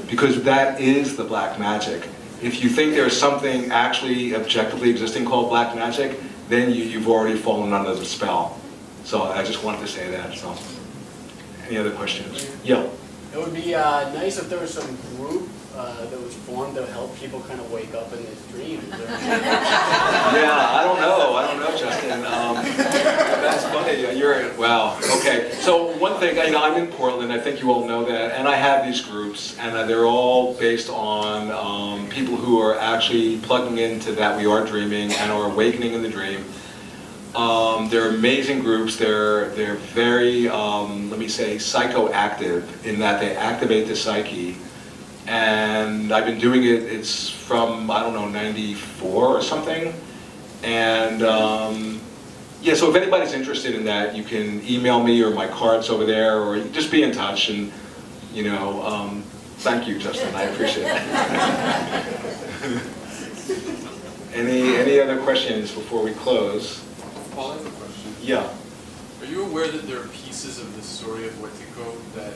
because that is the black magic. If you think there's something actually objectively existing called black magic, then you've already fallen under the spell. So I just wanted to say that. So, any other questions? Yeah. It would be nice if there was some group that was formed to help people kind of wake up in this dream. Yeah, I don't know, Justin. That's funny. Wow. Okay. So one thing, you know, I'm in Portland. I think you all know that, and I have these groups, and they're all based on people who are actually plugging into that we are dreaming and are awakening in the dream. They're amazing groups. They're very, let me say, psychoactive in that they activate the psyche. And I've been doing it, it's from, I don't know, 94 or something. And yeah, so if anybody's interested in that, you can email me, or my card's over there, or just be in touch. And, you know, thank you, Justin, I appreciate it. Any other questions before we close? Paul, I have a question. Yeah. Are you aware that there are pieces of the story of Wetiko that,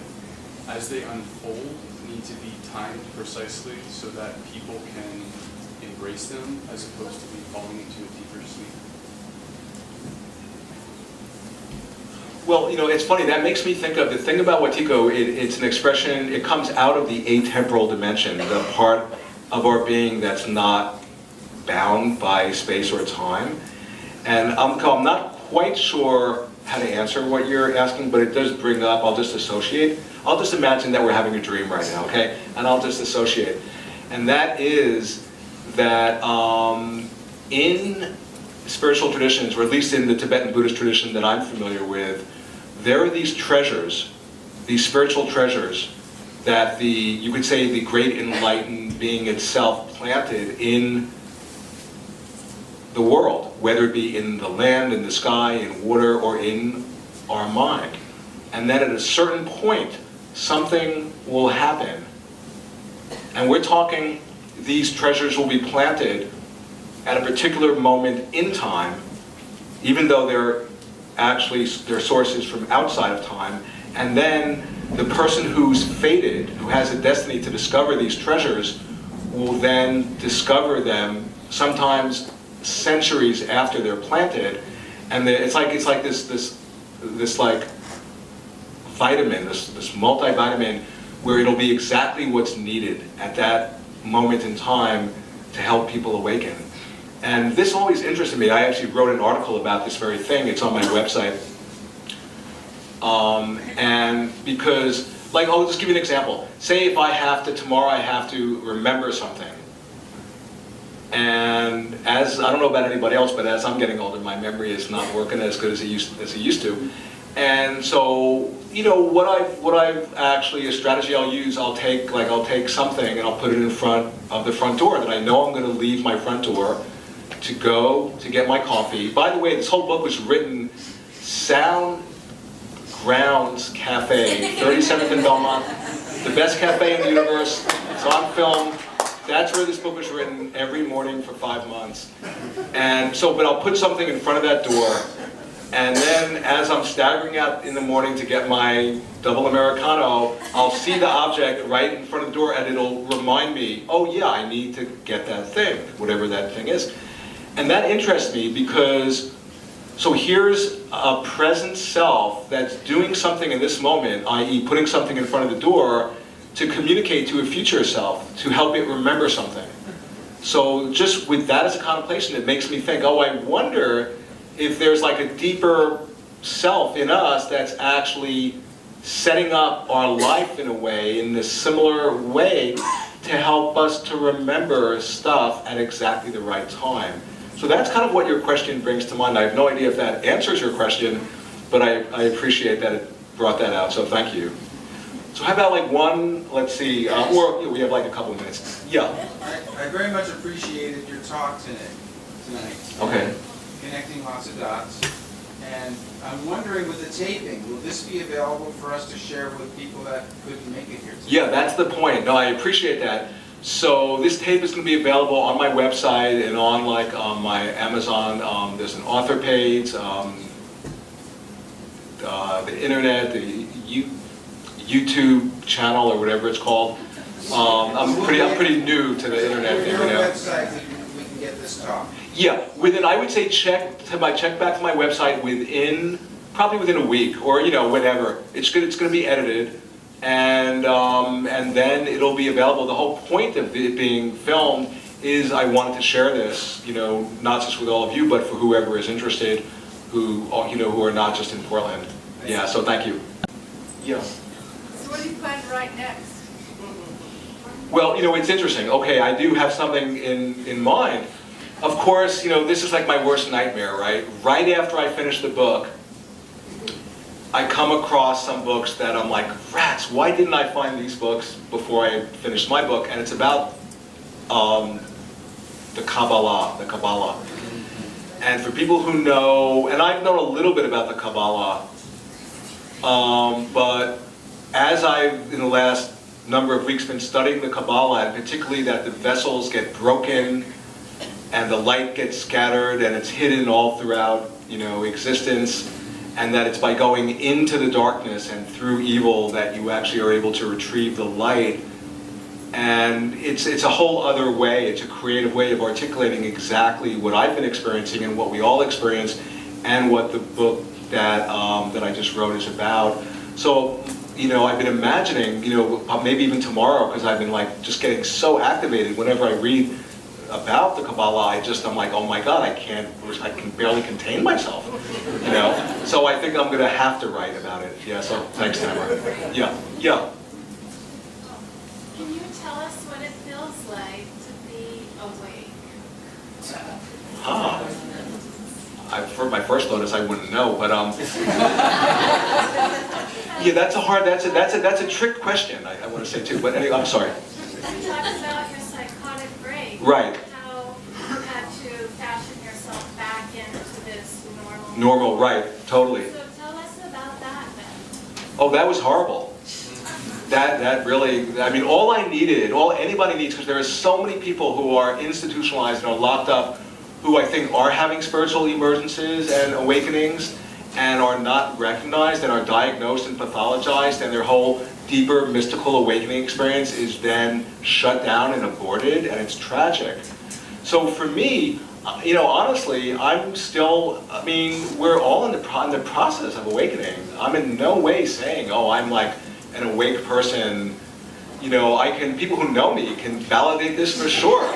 as they unfold, need to be timed precisely so that people can embrace them as opposed to be falling into a deeper sleep? Well, you know, it's funny, that makes me think of the thing about Wetiko, it's an expression, it comes out of the atemporal dimension, the part of our being that's not bound by space or time. And I'm not quite sure how to answer what you're asking, but it does bring up, I'll just associate. I'll just imagine that we're having a dream right now, okay? And I'll just associate. And that is that in spiritual traditions, or at least in the Tibetan Buddhist tradition that I'm familiar with, there are these treasures, these spiritual treasures, that you could say the great enlightened being itself planted in the world, whether it be in the land, in the sky, in water, or in our mind. And then at a certain point, something will happen. And we're talking, these treasures will be planted at a particular moment in time, even though they're sources from outside of time. And then the person who's fated, who has a destiny to discover these treasures, will then discover them sometimes centuries after they're planted. And it's like this like vitamin, this multivitamin, where it'll be exactly what's needed at that moment in time to help people awaken. And this always interested me. I actually wrote an article about this very thing. It's on my website. And because, like, I'll just give you an example. Say if tomorrow I have to remember something. And I don't know about anybody else, but as I'm getting older, my memory is not working as good as it used to. And so, a strategy I'll use, I'll take something and I'll put it in front of the front door that I know I'm going to leave my front door to go to get my coffee. By the way, this whole book was written Sound Grounds Cafe, 37th and Belmont, the best cafe in the universe. It's on film. That's where this book was written, every morning for 5 months. And so, but I'll put something in front of that door, and then as I'm staggering out in the morning to get my double Americano, I'll see the object right in front of the door, and it'll remind me, oh yeah, I need to get that thing, whatever that thing is. And that interests me because, so here's a present self that's doing something in this moment, i.e. putting something in front of the door, to communicate to a future self, to help it remember something. So just with that as a contemplation, it makes me think, oh, I wonder if there's like a deeper self in us that's actually setting up our life in a way, in this similar way, to help us to remember stuff at exactly the right time. So that's kind of what your question brings to mind. I have no idea if that answers your question, but I appreciate that it brought that out, so thank you. So how about like one, let's see, or we have like a couple of minutes. Yeah. I very much appreciated your talk tonight. Okay. Connecting lots of dots. And I'm wondering, with the taping, will this be available for us to share with people that couldn't make it here tonight? Yeah, that's the point. No, I appreciate that. So this tape is going to be available on my website and on like my Amazon. There's an author page, the internet, the YouTube channel or whatever it's called. I'm pretty new to the internet thing, Your website, we can get this talk. Yeah, I would say check back to my website probably within a week, or whenever. It's going to be edited, and then it'll be available. The whole point of it being filmed is I wanted to share this, not just with all of you, but for whoever is interested, who are not just in Portland. Yeah, so thank you. Yeah. So what do you plan to write next? Well, it's interesting. Okay, I do have something in mind. Of course, this is like my worst nightmare, right? Right after I finish the book, I come across some books that I'm like, rats, why didn't I find these books before I finished my book? And it's about the Kabbalah. And for people who know, and I've known a little bit about the Kabbalah, but as I've, in the last number of weeks, been studying the Kabbalah, and particularly that the vessels get broken, and the light gets scattered, and it's hidden all throughout, existence, and that it's by going into the darkness and through evil that you actually are able to retrieve the light. And it's a whole other way. It's a creative way of articulating exactly what I've been experiencing and what we all experience, and what the book that I just wrote is about. So, I've been imagining, maybe even tomorrow, because I've been just getting so activated whenever I read about the Kabbalah, I'm like, oh my God, I can barely contain myself, you know? So I think I'm gonna have to write about it. Yeah, so thanks, Tamara. Yeah, yeah. Can you tell us what it feels like to be awake? For my first notice, I wouldn't know, but yeah, that's a trick question. I want to say too, but anyway, I'm sorry. You talked about your psychotic break. Right. How you had to fashion yourself back into this normal. Normal, right? Totally. So tell us about that then. Oh, that was horrible. That really, I mean, all anybody needs, because there are so many people who are institutionalized and are locked up, who I think are having spiritual emergences and awakenings, and are not recognized and are diagnosed and pathologized, and their whole deeper mystical awakening experience is then shut down and aborted, and it's tragic. So for me, you know, honestly, I'm still, I mean, we're all in the process of awakening. I'm in no way saying, oh, I'm like an awake person. You know, people who know me can validate this for sure.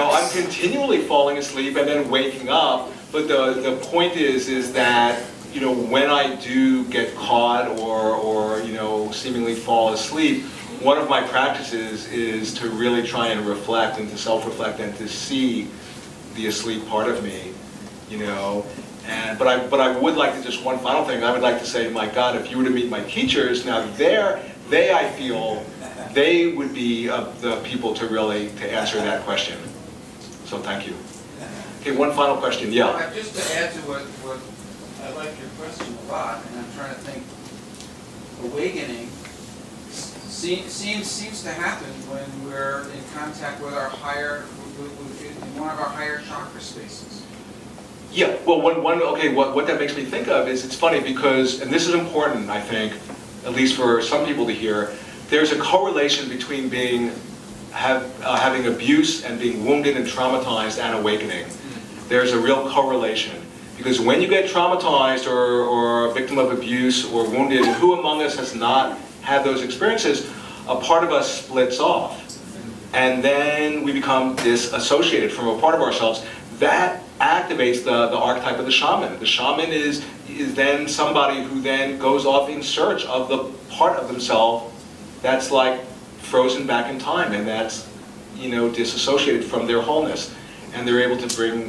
I'm continually falling asleep and then waking up, but the point is that, you know, when I do get caught or you know, seemingly fall asleep, one of my practices is to really try and reflect and to self-reflect and to see the asleep part of me, you know. But I would like to, just one final thing, I would like to say, my God, if you were to meet my teachers, now I feel they would be the people to answer that question. So thank you. Okay, one final question, yeah. Just to add to what I like your question a lot, and I'm trying to think, awakening seems to happen when we're in contact with our higher, in one of our higher chakra spaces. Yeah, well, what that makes me think of is, it's funny because, and this is important, I think, at least for some people to hear, there's a correlation between having abuse and being wounded and traumatized and awakening. There's a real correlation. Because when you get traumatized or a victim of abuse or wounded, and who among us has not had those experiences, a part of us splits off. And then we become disassociated from a part of ourselves. That activates the archetype of the shaman. The shaman is then somebody who then goes off in search of the part of themselves that's like frozen back in time, and that's, you know, disassociated from their wholeness. And they're able to bring,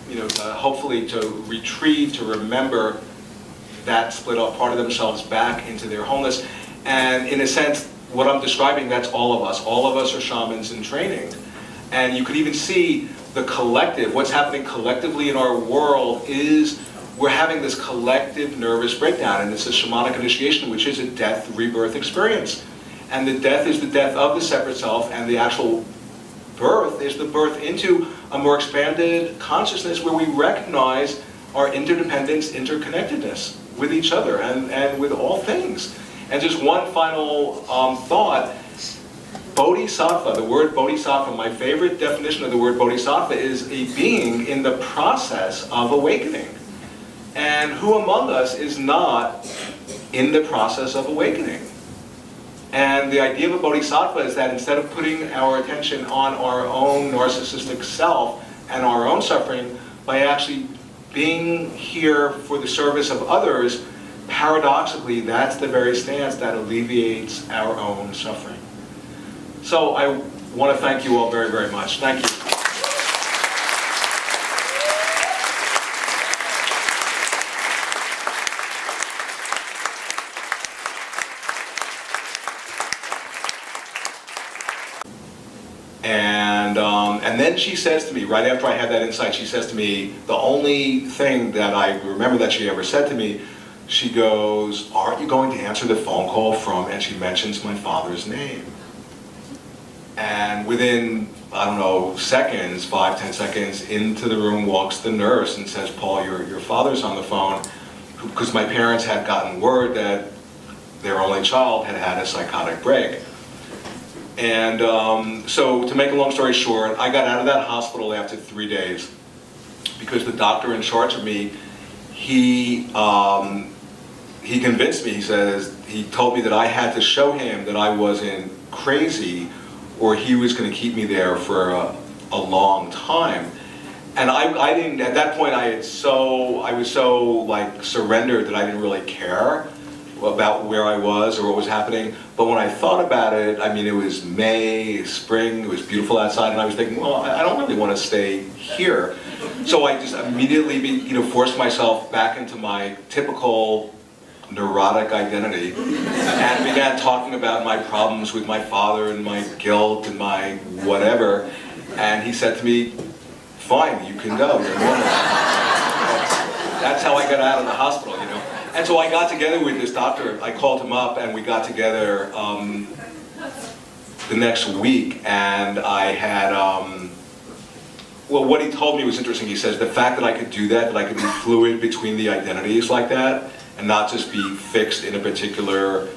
you know, hopefully to retrieve, to remember that split off part of themselves back into their wholeness. And in a sense, what I'm describing, that's all of us. All of us are shamans in training. And you could even see the collective, what's happening collectively in our world is we're having this collective nervous breakdown, and it's a shamanic initiation, which is a death rebirth experience. And the death is the death of the separate self, and the actual birth is the birth into a more expanded consciousness where we recognize our interdependence, interconnectedness with each other and with all things. And just one final thought, bodhisattva, the word bodhisattva, my favorite definition of the word bodhisattva is a being in the process of awakening. And who among us is not in the process of awakening? And the idea of a bodhisattva is that instead of putting our attention on our own narcissistic self and our own suffering, by actually being here for the service of others, paradoxically, that's the very stance that alleviates our own suffering. So I want to thank you all very, very much. Thank you. And then she says to me, right after I had that insight, she says to me, the only thing that I remember that she ever said to me, she goes, aren't you going to answer the phone call from, and she mentions my father's name. And within, I don't know, seconds, 5-10 seconds, into the room walks the nurse and says, Paul, your father's on the phone, because my parents had gotten word that their only child had had a psychotic break. And so to make a long story short, I got out of that hospital after 3 days because the doctor in charge of me, he convinced me, he told me that I had to show him that I wasn't crazy or he was going to keep me there for a long time. And I didn't, at that point I was so like surrendered that I didn't really care about where I was or what was happening. But when I thought about it, I mean, it was May, spring, it was beautiful outside, and I was thinking, well, I don't really want to stay here. So I just immediately, forced myself back into my typical neurotic identity and began talking about my problems with my father and my guilt and my whatever. And he said to me, fine, you can go, you're normal. That's how I got out of the hospital, And so I got together with this doctor. I called him up and we got together the next week, and I had, well, what he told me was interesting. He says the fact that I could do that I could be fluid between the identities like that, and not just be fixed in a particular,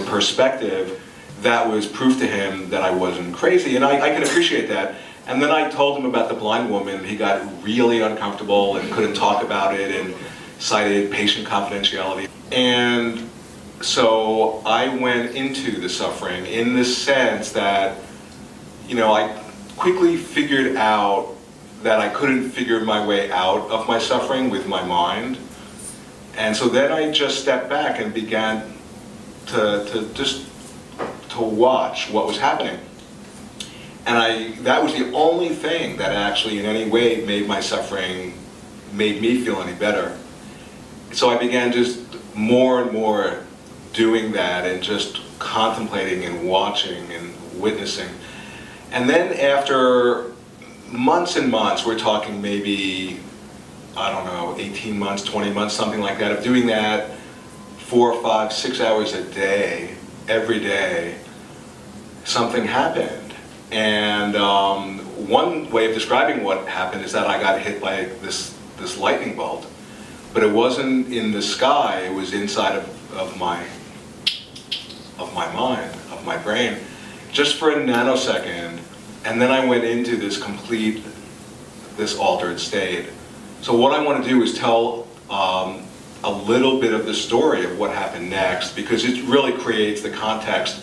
perspective, that was proof to him that I wasn't crazy, and I can appreciate that. And then I told him about the blind woman. He got really uncomfortable and couldn't talk about it and cited patient confidentiality. And so I went into the suffering in the sense that, I quickly figured out that I couldn't figure my way out of my suffering with my mind. And so then I just stepped back and began to watch what was happening. And that was the only thing that actually in any way made my suffering, made me feel any better. So I began just more and more doing that and just contemplating and watching and witnessing. And then after months and months, we're talking maybe, 18 months, 20 months, something like that, of doing that 4, 5, 6 hours a day, every day, something happened. And one way of describing what happened is that I got hit by this lightning bolt. But it wasn't in the sky, it was inside of my mind, of my brain, just for a nanosecond. And then I went into this altered state. So what I want to do is tell a little bit of the story of what happened next, because it really creates the context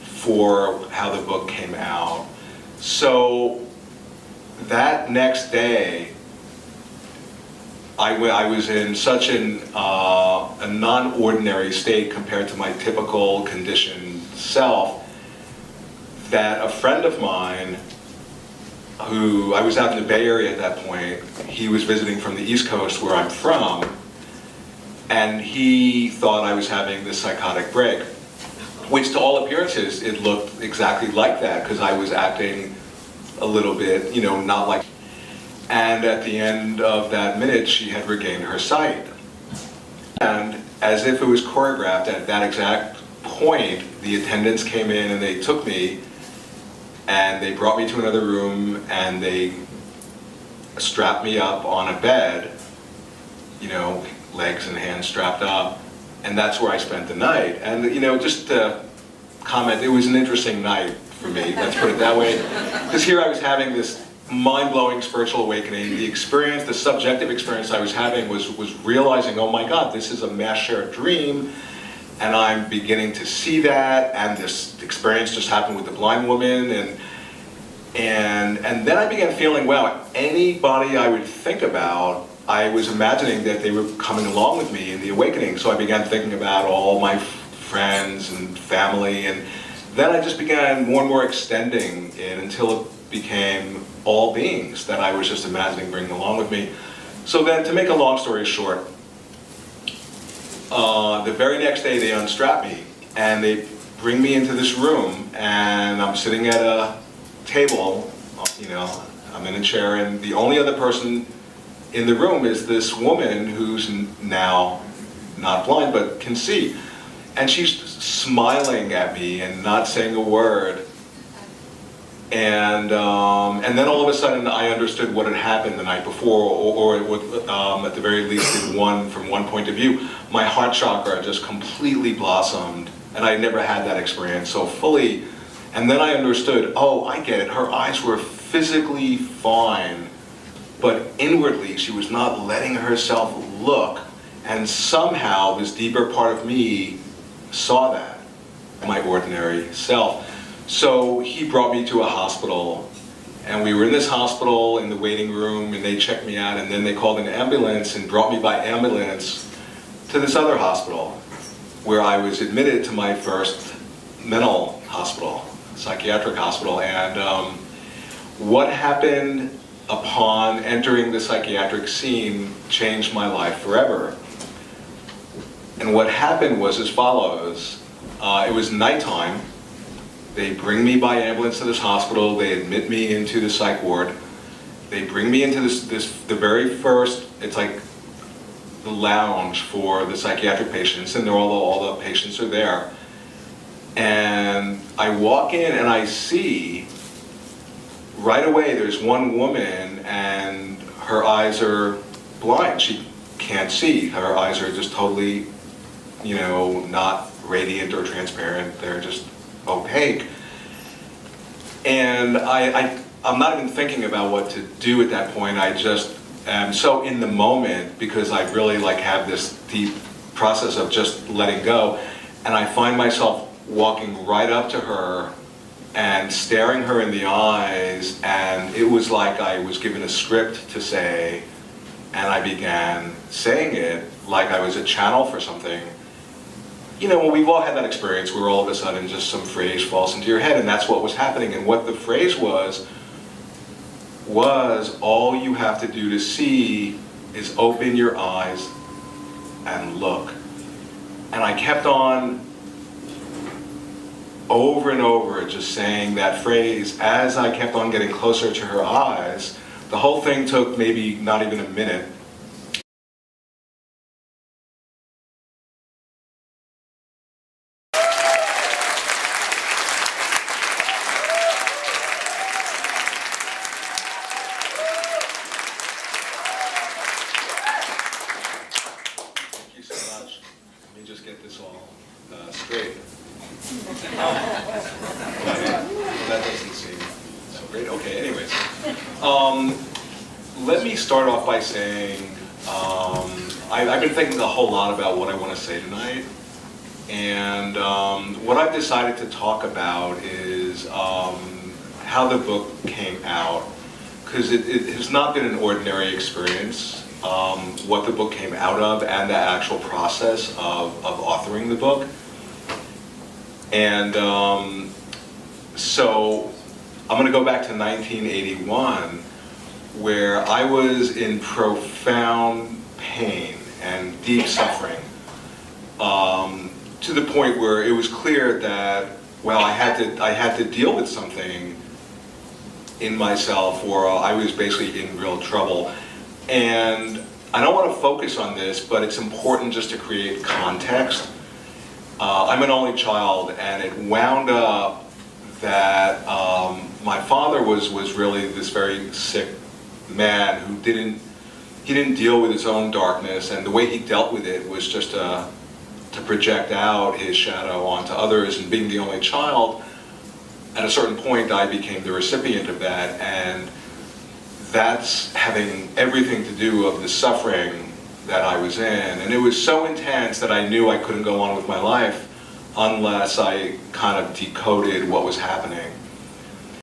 for how the book came out. So that next day, I was in such a non-ordinary state compared to my typical conditioned self that a friend of mine, who I was out in the Bay Area at that point, he was visiting from the East Coast where I'm from, and he thought I was having this psychotic break, which to all appearances it looked exactly like that, because I was acting a little bit, not like. And at the end of that minute, she had regained her sight. And as if it was choreographed, at that exact point, the attendants came in and they took me and they brought me to another room and they strapped me up on a bed, legs and hands strapped up, and that's where I spent the night. And just to comment, it was an interesting night for me, let's put it that way, because here I was having this mind-blowing spiritual awakening. The experience, the subjective experience I was having was realizing, oh my God, this is a mass shared dream, and I'm beginning to see that, and this experience just happened with the blind woman, and then I began feeling, wow, anybody I would think about, I was imagining that they were coming along with me in the awakening. So I began thinking about all my friends and family, and then I just began more and more extending it until it became all beings that I was just imagining bringing along with me. So then, to make a long story short, the very next day they unstrap me and they bring me into this room, and I'm sitting at a table, I'm in a chair, and the only other person in the room is this woman who's now not blind but can see. And she's smiling at me and not saying a word. And then all of a sudden I understood what had happened the night before, or at the very least from one point of view. My heart chakra just completely blossomed, and I never had that experience so fully. And then I understood, oh, I get it, her eyes were physically fine, but inwardly she was not letting herself look, and somehow this deeper part of me saw that, my ordinary self. So he brought me to a hospital, and we were in this hospital in the waiting room, and they checked me out, and then they called an ambulance and brought me by ambulance to this other hospital, where I was admitted to my first mental hospital, psychiatric hospital. And what happened upon entering the psychiatric scene changed my life forever. And what happened was as follows. It was nighttime. They bring me by ambulance to this hospital. They admit me into the psych ward. They bring me into the very first, it's like the lounge for the psychiatric patients, and all the patients are there. And I walk in and I see right away there's one woman and her eyes are blind. She can't see. Her eyes are just totally, you know, not radiant or transparent. They're just opaque. And I'm not even thinking about what to do at that point. I just am so in the moment because I really have this deep process of just letting go. And I find myself walking right up to her and staring her in the eyes, and it was like I was given a script to say, and I began saying it like I was a channel for something. You know, we've all had that experience where all of a sudden just some phrase falls into your head, and that's what was happening. And what the phrase was all you have to do to see is open your eyes and look. And I kept on over and over just saying that phrase as I kept on getting closer to her eyes. The whole thing took maybe not even a minute. Thank you so much. Let me just get this all straight. Well, that doesn't seem so great. Okay, anyways. Let me start off by saying I've been thinking a whole lot about what I want to say tonight. And what I've decided to talk about is how the book came out. Because it has not been an ordinary experience, what the book came out of and the actual process of authoring the book. And so I'm going to go back to 1981, where I was in profound pain and deep suffering, to the point where it was clear that, well, I had to deal with something in myself, or I was basically in real trouble. And I don't want to focus on this, but it's important just to create context. I'm an only child, and it wound up that my father was really this very sick man who didn't deal with his own darkness, and the way he dealt with it was just to project out his shadow onto others. And being the only child, at a certain point I became the recipient of that, and that's having everything to do with the suffering that I was in. And it was so intense that I knew I couldn't go on with my life unless I kind of decoded what was happening.